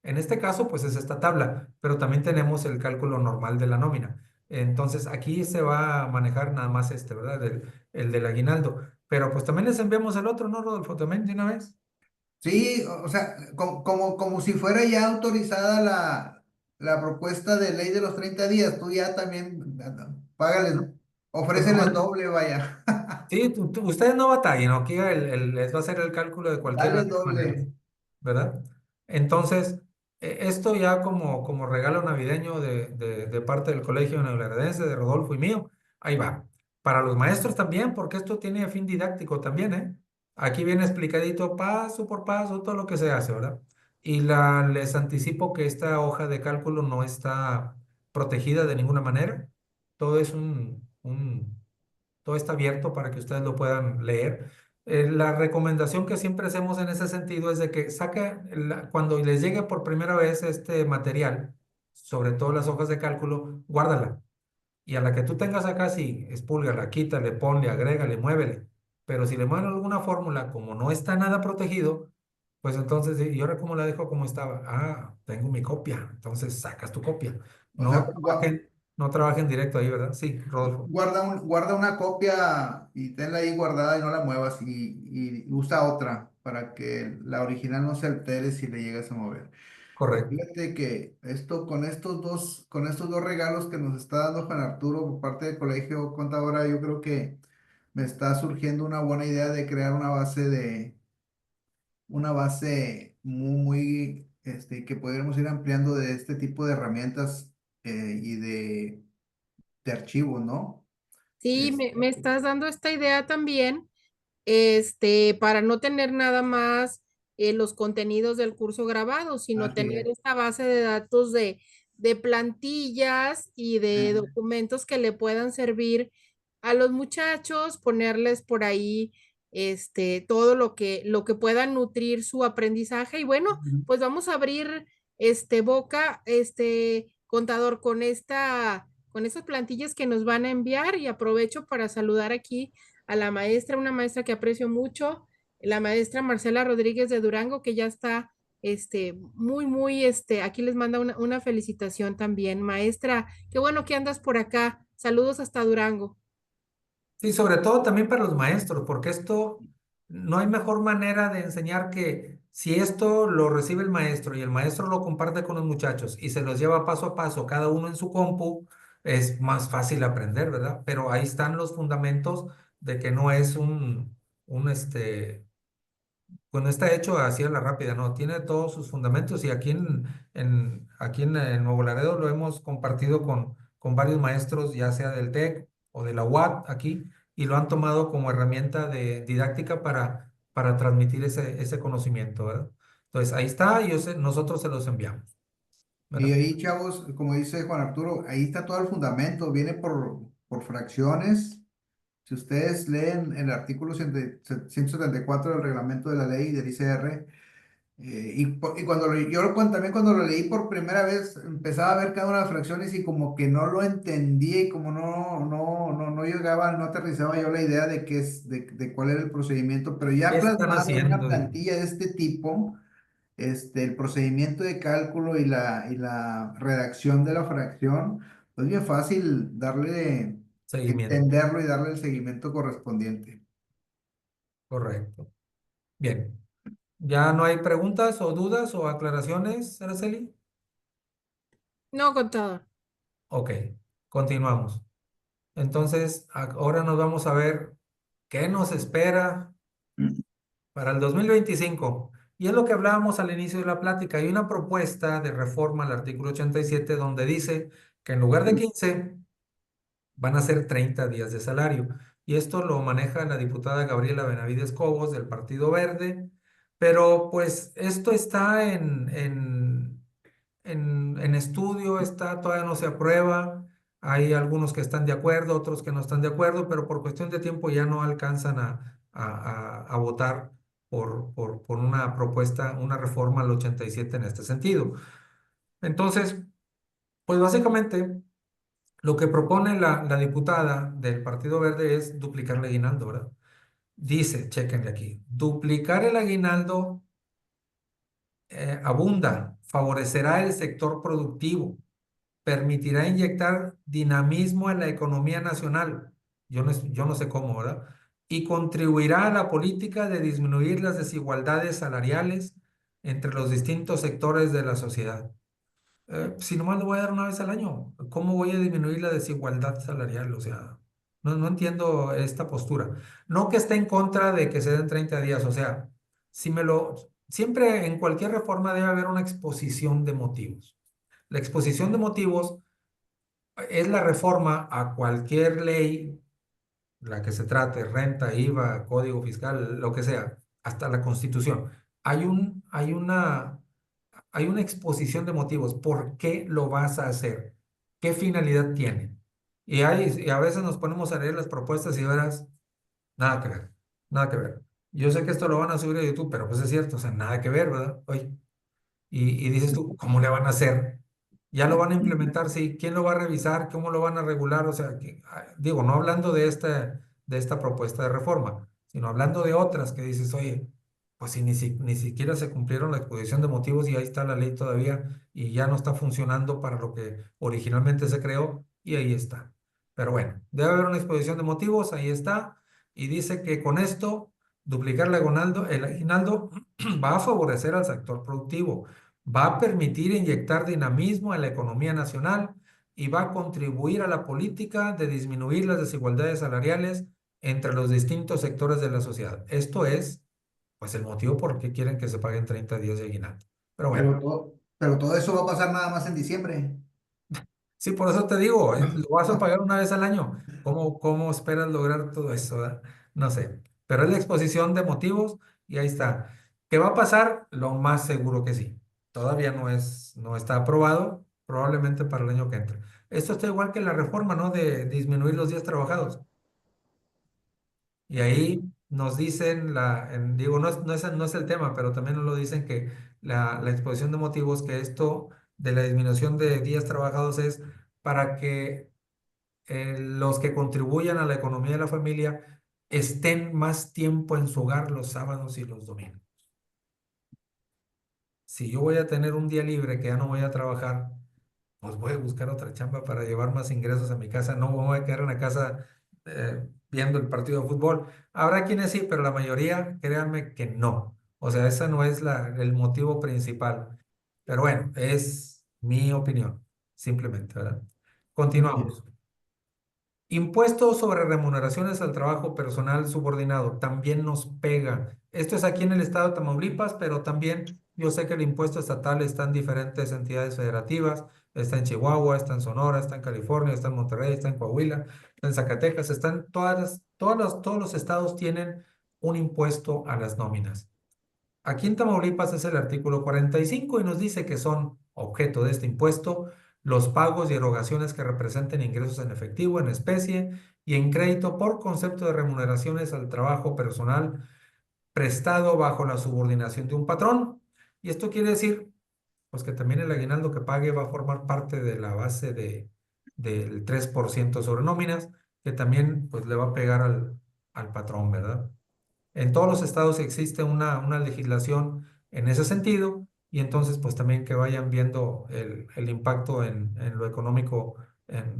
En este caso, pues es esta tabla, pero también tenemos el cálculo normal de la nómina. Entonces, aquí se va a manejar nada más este, ¿verdad? El del aguinaldo. Pero pues también les enviamos el otro, ¿no, Rodolfo? También de una vez. Sí, o sea, como si fuera ya autorizada la propuesta de ley de los 30 días, tú ya también págales, Pues ofréceles nomás doble, vaya, sí, ustedes no batallen, ¿no? Aquí les va a hacer el cálculo de cualquiera de dale las maneras, doble. ¿verdad? Entonces, esto ya como regalo navideño de parte del Colegio Neoleredense de Rodolfo y mío, ahí va. Para los maestros también, porque esto tiene fin didáctico también, ¿eh? Aquí viene explicadito paso por paso todo lo que se hace, ¿verdad? Y les anticipo que esta hoja de cálculo no está protegida de ninguna manera. Todo es todo está abierto para que ustedes lo puedan leer. La recomendación que siempre hacemos en ese sentido es de que cuando les llegue por primera vez este material, sobre todo las hojas de cálculo, guárdala. Y a la que tú tengas acá, sí, expúlgala, quítale, ponle, agrégale, muévele. Pero si le mueven alguna fórmula, como no está nada protegido, pues entonces, ¿y ahora cómo la dejo como estaba? Ah, tengo mi copia. Entonces sacas tu copia. O No sea, trabajen, no trabajen directo ahí, ¿verdad? Sí, Rodolfo. guarda una copia y tenla ahí guardada y no la muevas y usa otra para que la original no se altere si le llegas a mover. Correcto. Fíjate que con estos dos regalos que nos está dando Juan Arturo por parte del Colegio Contadora, yo creo que me está surgiendo una buena idea de crear una base que podríamos ir ampliando de este tipo de herramientas y de archivos, ¿no? Sí, Es, me estás dando esta idea también, para no tener nada más los contenidos del curso grabado, sino así tener es. esta base de datos de plantillas y de Eh, documentos que le puedan servir a los muchachos, ponerles por ahí todo lo que pueda nutrir su aprendizaje. Y bueno, Ujú. pues vamos a abrir boca, contador, con estas plantillas que nos van a enviar y aprovecho para saludar aquí a la maestra, una maestra que aprecio mucho, la maestra Marcela Rodríguez de Durango, que ya está, muy, aquí les manda una felicitación también. Maestra, qué bueno que andas por acá. Saludos hasta Durango. Sí, sobre todo también para los maestros, porque esto no hay mejor manera de enseñar que si esto lo recibe el maestro y el maestro lo comparte con los muchachos y se los lleva paso a paso, cada uno en su compu, es más fácil aprender, ¿verdad? Pero ahí están los fundamentos de que no es pues no está hecho así a la rápida, no, tiene todos sus fundamentos y aquí en Nuevo Laredo lo hemos compartido con varios maestros, ya sea del TEC o de la UAT aquí, y lo han tomado como herramienta de didáctica para transmitir ese conocimiento, ¿verdad? Entonces ahí está y nosotros se los enviamos, Y ¿verdad? ahí, chavos, como dice Juan Arturo, ahí está todo el fundamento, viene por fracciones. Si ustedes leen el artículo 174 del reglamento de la ley del ICR, Y también cuando lo leí por primera vez, empezaba a ver cada una de las fracciones y como que no lo entendía y como no llegaba, no aterrizaba yo la idea de de cuál era el procedimiento, pero ¿Qué ya están plasmado en una haciendo? plantilla de este tipo, el procedimiento de cálculo y la redacción de la fracción, pues bien fácil Seguimiento. entenderlo y darle el seguimiento correspondiente. Correcto. Bien. ¿Ya no hay preguntas o dudas o aclaraciones, Araceli? No, contador. Ok, continuamos. Entonces, ahora nos vamos a ver qué nos espera para el 2025. Y es lo que hablábamos al inicio de la plática. Hay una propuesta de reforma al artículo 87 donde dice que en lugar de 15 van a ser 30 días de salario. Y esto lo maneja la diputada Gabriela Benavides Cobos del Partido Verde. Pero pues esto está en estudio, todavía no se aprueba. Hay algunos que están de acuerdo, otros que no están de acuerdo, pero por cuestión de tiempo ya no alcanzan a votar por una propuesta, una reforma al 87 en este sentido. Entonces, pues básicamente lo que propone la diputada del Partido Verde es duplicar el aguinaldo, ¿verdad? Dice, chéquenle aquí, duplicar el aguinaldo abunda, favorecerá el sector productivo, permitirá inyectar dinamismo en la economía nacional. Yo no sé cómo, ¿verdad? Y contribuirá a la política de disminuir las desigualdades salariales entre los distintos sectores de la sociedad. Si nomás lo voy a dar una vez al año, ¿cómo voy a disminuir la desigualdad salarial? O sea, no entiendo esta postura. No que esté en contra de que se den 30 días, o sea, siempre en cualquier reforma debe haber una exposición de motivos. La exposición de motivos es la reforma a cualquier ley, la que se trate, renta, IVA, código fiscal, lo que sea, hasta la Constitución. Hay una exposición de motivos. ¿Por qué lo vas a hacer? ¿Qué finalidad tiene? Y a veces nos ponemos a leer las propuestas y verás, nada que ver, nada que ver. Yo sé que esto lo van a subir a YouTube, pero pues es cierto, o sea, nada que ver, ¿verdad? Oye, y dices tú, ¿cómo le van a hacer? Ya lo van a implementar, sí. ¿Quién lo va a revisar? ¿Cómo lo van a regular? O sea, digo, no hablando de esta propuesta de reforma, sino hablando de otras que dices, oye, pues si ni siquiera se cumplieron la exposición de motivos y ahí está la ley todavía y ya no está funcionando para lo que originalmente se creó y ahí está. Pero bueno, debe haber una exposición de motivos, ahí está, y dice que con esto, duplicar el aguinaldo va a favorecer al sector productivo, va a permitir inyectar dinamismo a la economía nacional y va a contribuir a la política de disminuir las desigualdades salariales entre los distintos sectores de la sociedad. Esto es, pues, el motivo por qué quieren que se paguen 30 días de aguinaldo. Pero bueno, Pero todo eso va a pasar nada más en diciembre. sí, por eso te digo, lo vas a pagar una vez al año. ¿Cómo esperas lograr todo eso, verdad? No sé, pero es la exposición de motivos y ahí está. ¿Qué va a pasar? Lo más seguro que sí. Todavía no está aprobado, probablemente para el año que entra. Esto está igual que la reforma, ¿no? De disminuir los días trabajados. Y ahí nos dicen, digo, no es el tema, pero también nos lo dicen que la exposición de motivos, que esto de la disminución de días trabajados es para que los que contribuyan a la economía de la familia estén más tiempo en su hogar los sábados y los domingos. Si yo voy a tener un día libre que ya no voy a trabajar, pues voy a buscar otra chamba para llevar más ingresos a mi casa. No me voy a quedar en la casa viendo el partido de fútbol. Habrá quienes sí, pero la mayoría, créanme que no. O sea, ese no es el motivo principal. Pero bueno, es mi opinión, simplemente, ¿verdad? Así es. Continuamos. Impuesto sobre remuneraciones al trabajo personal subordinado también nos pega. Esto es aquí en el estado de Tamaulipas, pero también yo sé que el impuesto estatal está en diferentes entidades federativas. Está en Chihuahua, está en Sonora, está en California, está en Monterrey, está en Coahuila, está en Zacatecas, están todos los estados tienen un impuesto a las nóminas. Aquí en Tamaulipas es el artículo 45 y nos dice que son objeto de este impuesto los pagos y erogaciones que representen ingresos en efectivo, en especie y en crédito por concepto de remuneraciones al trabajo personal prestado bajo la subordinación de un patrón. Y esto quiere decir, pues que también el aguinaldo que pague va a formar parte de la base del 3% sobre nóminas, que también pues le va a pegar al patrón, ¿verdad? En todos los estados existe una legislación en ese sentido y entonces pues también que vayan viendo el impacto en lo económico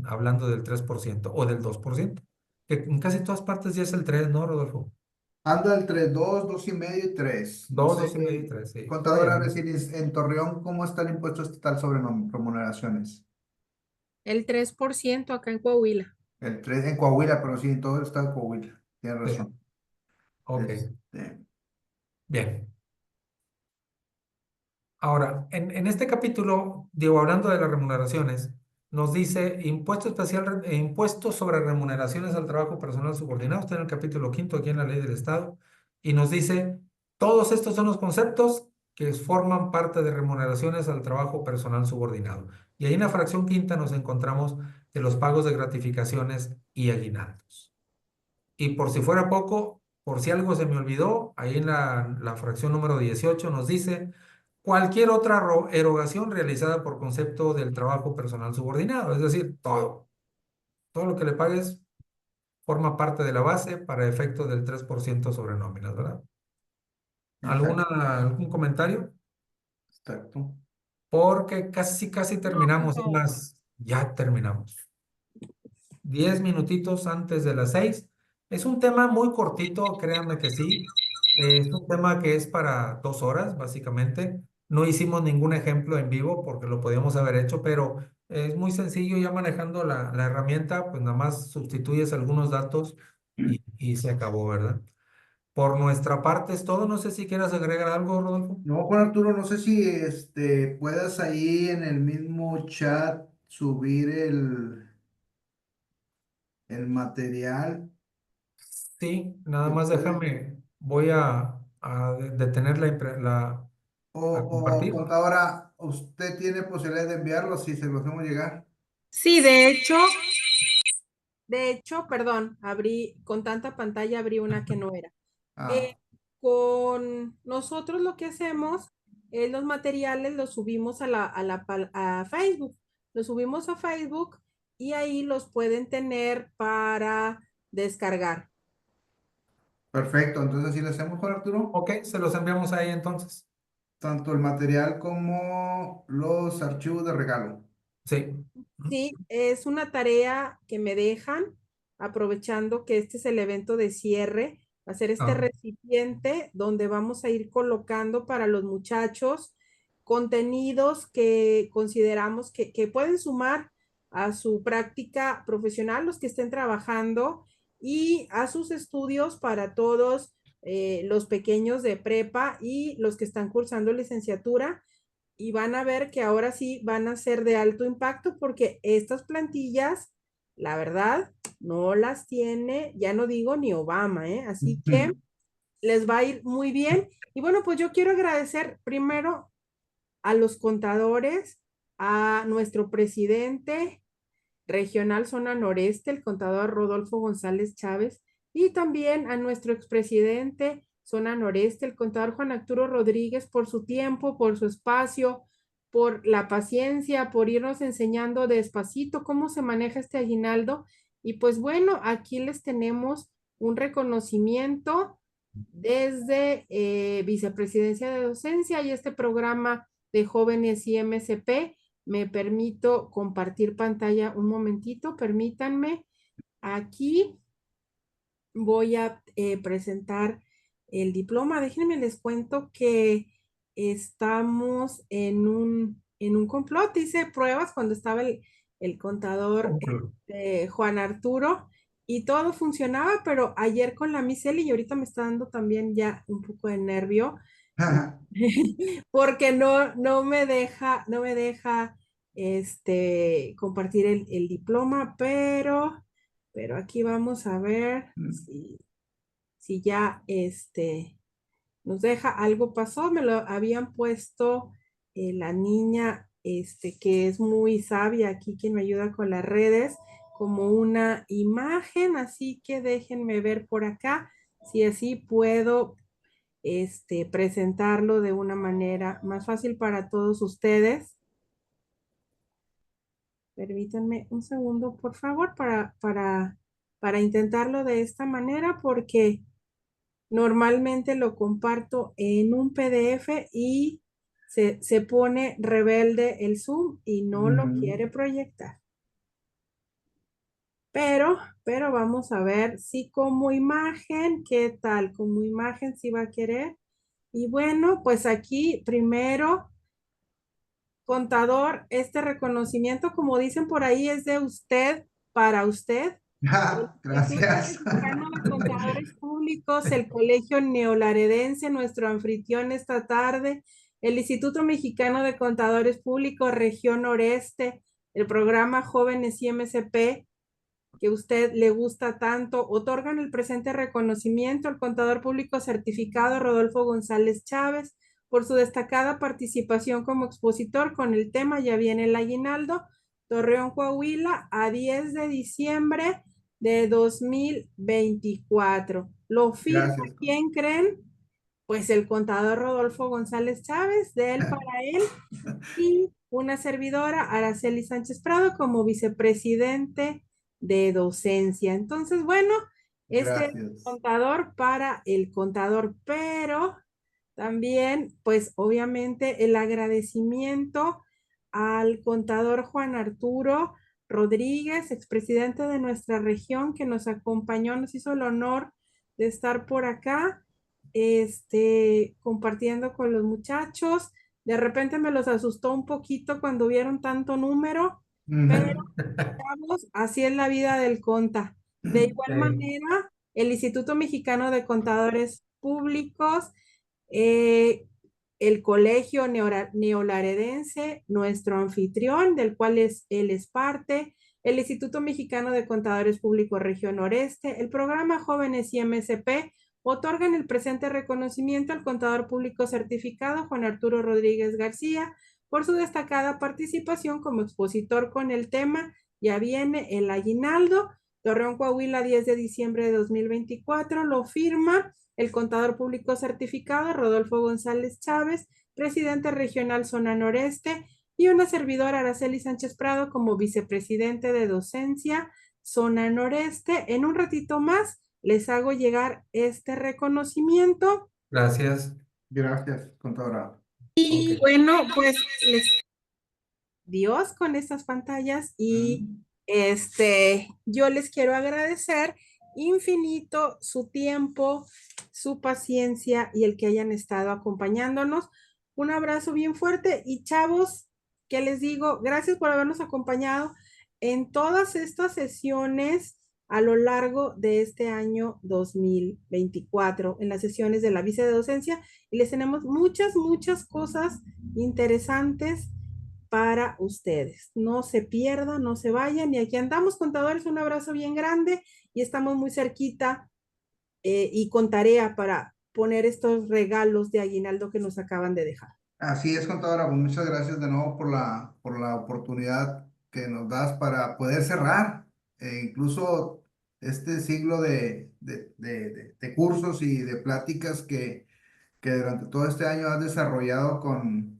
hablando del 3% o del 2%, que en casi todas partes ya es el 3, ¿no, Rodolfo? Anda entre 2, 2,5 y 3. No 2, sé, 2,5 y 3, sí, por ahí contadora anda. Araceli, en Torreón, ¿cómo está el impuesto estatal sobre remuneraciones? El 3% acá en Coahuila. El 3 en Coahuila, pero sí, en todo el estado de Coahuila. Tienes Sí, razón. ok, Este, bien. Ahora, en este capítulo, digo, hablando de las remuneraciones, nos dice impuesto especial, impuesto sobre remuneraciones al trabajo personal subordinado, está en el capítulo quinto aquí en la ley del Estado, y nos dice, todos estos son los conceptos que forman parte de remuneraciones al trabajo personal subordinado. Y ahí en la fracción quinta nos encontramos de los pagos de gratificaciones y aguinaldos. Y por si fuera poco, por si algo se me olvidó, ahí en la fracción número 18 nos dice cualquier otra erogación realizada por concepto del trabajo personal subordinado, es decir, todo lo que le pagues forma parte de la base para efecto del 3% sobre nóminas, ¿verdad? exacto, ¿Algún comentario? exacto. Porque casi terminamos, es No. más, ya terminamos. 10 minutitos antes de las 6. Es un tema muy cortito, créanme que sí. Es un tema que es para 2 horas, básicamente. No hicimos ningún ejemplo en vivo porque lo podíamos haber hecho, pero es muy sencillo ya manejando la herramienta, pues nada más sustituyes algunos datos y se acabó, ¿verdad? Por nuestra parte es todo. No sé si quieras agregar algo, Rodolfo. No, Juan Arturo, no sé si puedas ahí en el mismo chat subir el material. Sí, nada Que más puede, déjame, voy a detener a o compartir. contadora, usted tiene posibilidad de enviarlo si se lo hacemos llegar. Sí, de hecho, perdón, abrí con tanta pantalla, abrí una que no era. Eh, Ah, con nosotros lo que hacemos es los materiales los subimos a Facebook. Los subimos a Facebook y ahí los pueden tener para descargar. perfecto, entonces así lo hacemos, Juan Arturo. Ok, se los enviamos ahí entonces. Tanto el material como los archivos de regalo. Sí. Sí, es una tarea que me dejan, aprovechando que este es el evento de cierre, hacer este Ah, recipiente donde vamos a ir colocando para los muchachos contenidos que consideramos que pueden sumar a su práctica profesional, los que estén trabajando, y a sus estudios para todos los pequeños de prepa y los que están cursando licenciatura y van a ver que ahora sí van a ser de alto impacto porque estas plantillas, la verdad, no las tiene, ya no digo ni Obama, ¿eh? Así que les va a ir muy bien. Y bueno, pues yo quiero agradecer primero a los contadores, a nuestro presidente regional zona noreste, el contador Rodolfo González Chávez, y también a nuestro expresidente zona noreste, el contador Juan Arturo Rodríguez, por su tiempo, por su espacio, por la paciencia, por irnos enseñando despacito cómo se maneja este aguinaldo. Y pues bueno, aquí les tenemos un reconocimiento desde Vicepresidencia de Docencia y este programa de jóvenes y MSP. Me permito compartir pantalla un momentito, permítanme. Aquí voy a presentar el diploma. Déjenme les cuento que estamos en un complot. Hice pruebas cuando estaba el contador concluyo. Juan Arturo y todo funcionaba, pero ayer con la Miseli y ahorita me está dando también ya un poco de nervio porque no me deja compartir el diploma, pero aquí vamos a ver si ya nos deja. Algo pasó, me lo habían puesto la niña que es muy sabia aquí, quien me ayuda con las redes, como una imagen, así que déjenme ver por acá, si así puedo presentarlo de una manera más fácil para todos ustedes. Permítanme un segundo, por favor, para intentarlo de esta manera, porque normalmente lo comparto en un PDF y se pone rebelde el Zoom y no lo Ujú. quiere proyectar. Pero vamos a ver si como imagen, ¿qué tal? Como imagen si va a querer. Y bueno, pues aquí primero, contador, este reconocimiento, como dicen por ahí, es de usted para usted. El Instituto Gracias. Mexicano de Contadores Públicos, el Colegio Neolaredense, nuestro anfitrión esta tarde, el Instituto Mexicano de Contadores Públicos, Región Noreste, el programa Jóvenes IMCP, que usted le gusta tanto, otorgan el presente reconocimiento al contador público certificado Rodolfo González Chávez por su destacada participación como expositor con el tema Ya viene el aguinaldo, Torreón, Coahuila, a 10 de diciembre de 2024. ¿Lo firma Gracias. quién creen? Pues el contador Rodolfo González Chávez, de él para él, y una servidora, Araceli Sánchez Prado, como vicepresidente de docencia. Entonces, bueno, este Gracias. contador para el contador, pero también, pues obviamente el agradecimiento al contador Juan Arturo Rodríguez, expresidente de nuestra región, que nos acompañó, nos hizo el honor de estar por acá, compartiendo con los muchachos. De repente me los asustó un poquito cuando vieron tanto número, pero Ujú. vamos, así es la vida del conta. De igual Sí, manera, el Instituto Mexicano de Contadores Públicos, eh, el Colegio Neolaredense, nuestro anfitrión, del cual él es parte, el Instituto Mexicano de Contadores Públicos Región Noreste, el programa Jóvenes IMSP, otorgan el presente reconocimiento al contador público certificado Juan Arturo Rodríguez García por su destacada participación como expositor con el tema Ya viene el aguinaldo, Torreón, Coahuila, 10 de diciembre de 2024, lo firma el contador público certificado Rodolfo González Chávez, presidente regional Zona Noreste, y una servidora Araceli Sánchez Prado como vicepresidente de docencia Zona Noreste. En un ratito más les hago llegar este reconocimiento. gracias. Gracias, contadora. Ok. Y bueno, pues les Dios con estas pantallas y Mm. yo les quiero agradecer infinito su tiempo, su paciencia y el que hayan estado acompañándonos. Un abrazo bien fuerte y chavos, ¿qué les digo? Gracias por habernos acompañado en todas estas sesiones a lo largo de este año 2024, en las sesiones de la vice de docencia, y les tenemos muchas cosas interesantes para ustedes. No se pierdan, no se vayan. Y aquí andamos, contadores, un abrazo bien grande y estamos muy cerquita y con tarea para poner estos regalos de aguinaldo que nos acaban de dejar. Así es, contadora. Pues muchas gracias de nuevo por la oportunidad que nos das para poder cerrar incluso este siglo de cursos y de pláticas que durante todo este año has desarrollado con,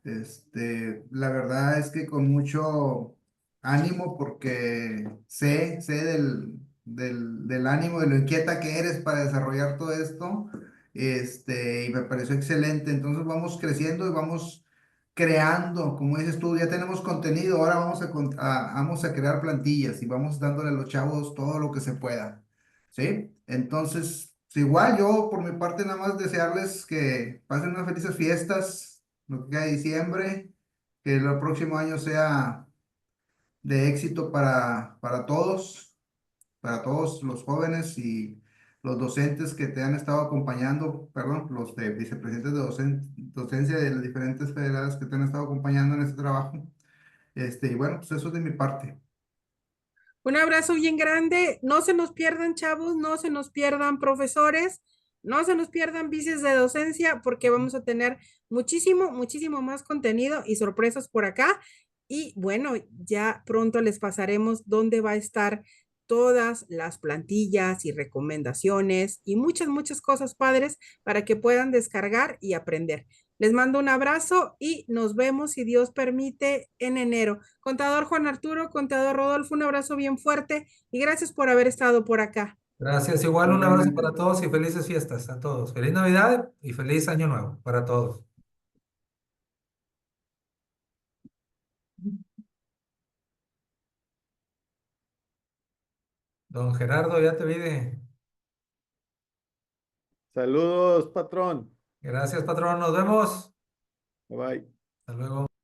la verdad es que con mucho ánimo porque sé del ánimo, de lo inquieta que eres para desarrollar todo esto, y me pareció excelente. Entonces vamos creciendo y vamos creando, como dices tú, ya tenemos contenido, ahora vamos a crear plantillas y vamos dándole a los chavos todo lo que se pueda, ¿sí? Entonces, pues, igual yo por mi parte nada más desearles que pasen unas felices fiestas lo que queda de diciembre, que el próximo año sea de éxito para todos los jóvenes y los docentes que te han estado acompañando, perdón, los de vicepresidentes de docencia de las diferentes federadas que te han estado acompañando en este trabajo. Y bueno, pues eso es de mi parte. Un abrazo bien grande. No se nos pierdan, chavos, no se nos pierdan, profesores, no se nos pierdan vices de docencia, porque vamos a tener muchísimo más contenido y sorpresas por acá. Y bueno, ya pronto les pasaremos dónde va a estar todas las plantillas y recomendaciones y muchas, muchas cosas padres para que puedan descargar y aprender. Les mando un abrazo y nos vemos, si Dios permite, en enero. Contador Juan Arturo, contador Rodolfo, un abrazo bien fuerte y gracias por haber estado por acá. Gracias, igual un abrazo Igualmente. para todos y felices fiestas a todos. Feliz Navidad y feliz Año Nuevo para todos. Don Gerardo, ya te vi de... Saludos, patrón. Gracias, patrón. Nos vemos. Bye bye. Hasta luego.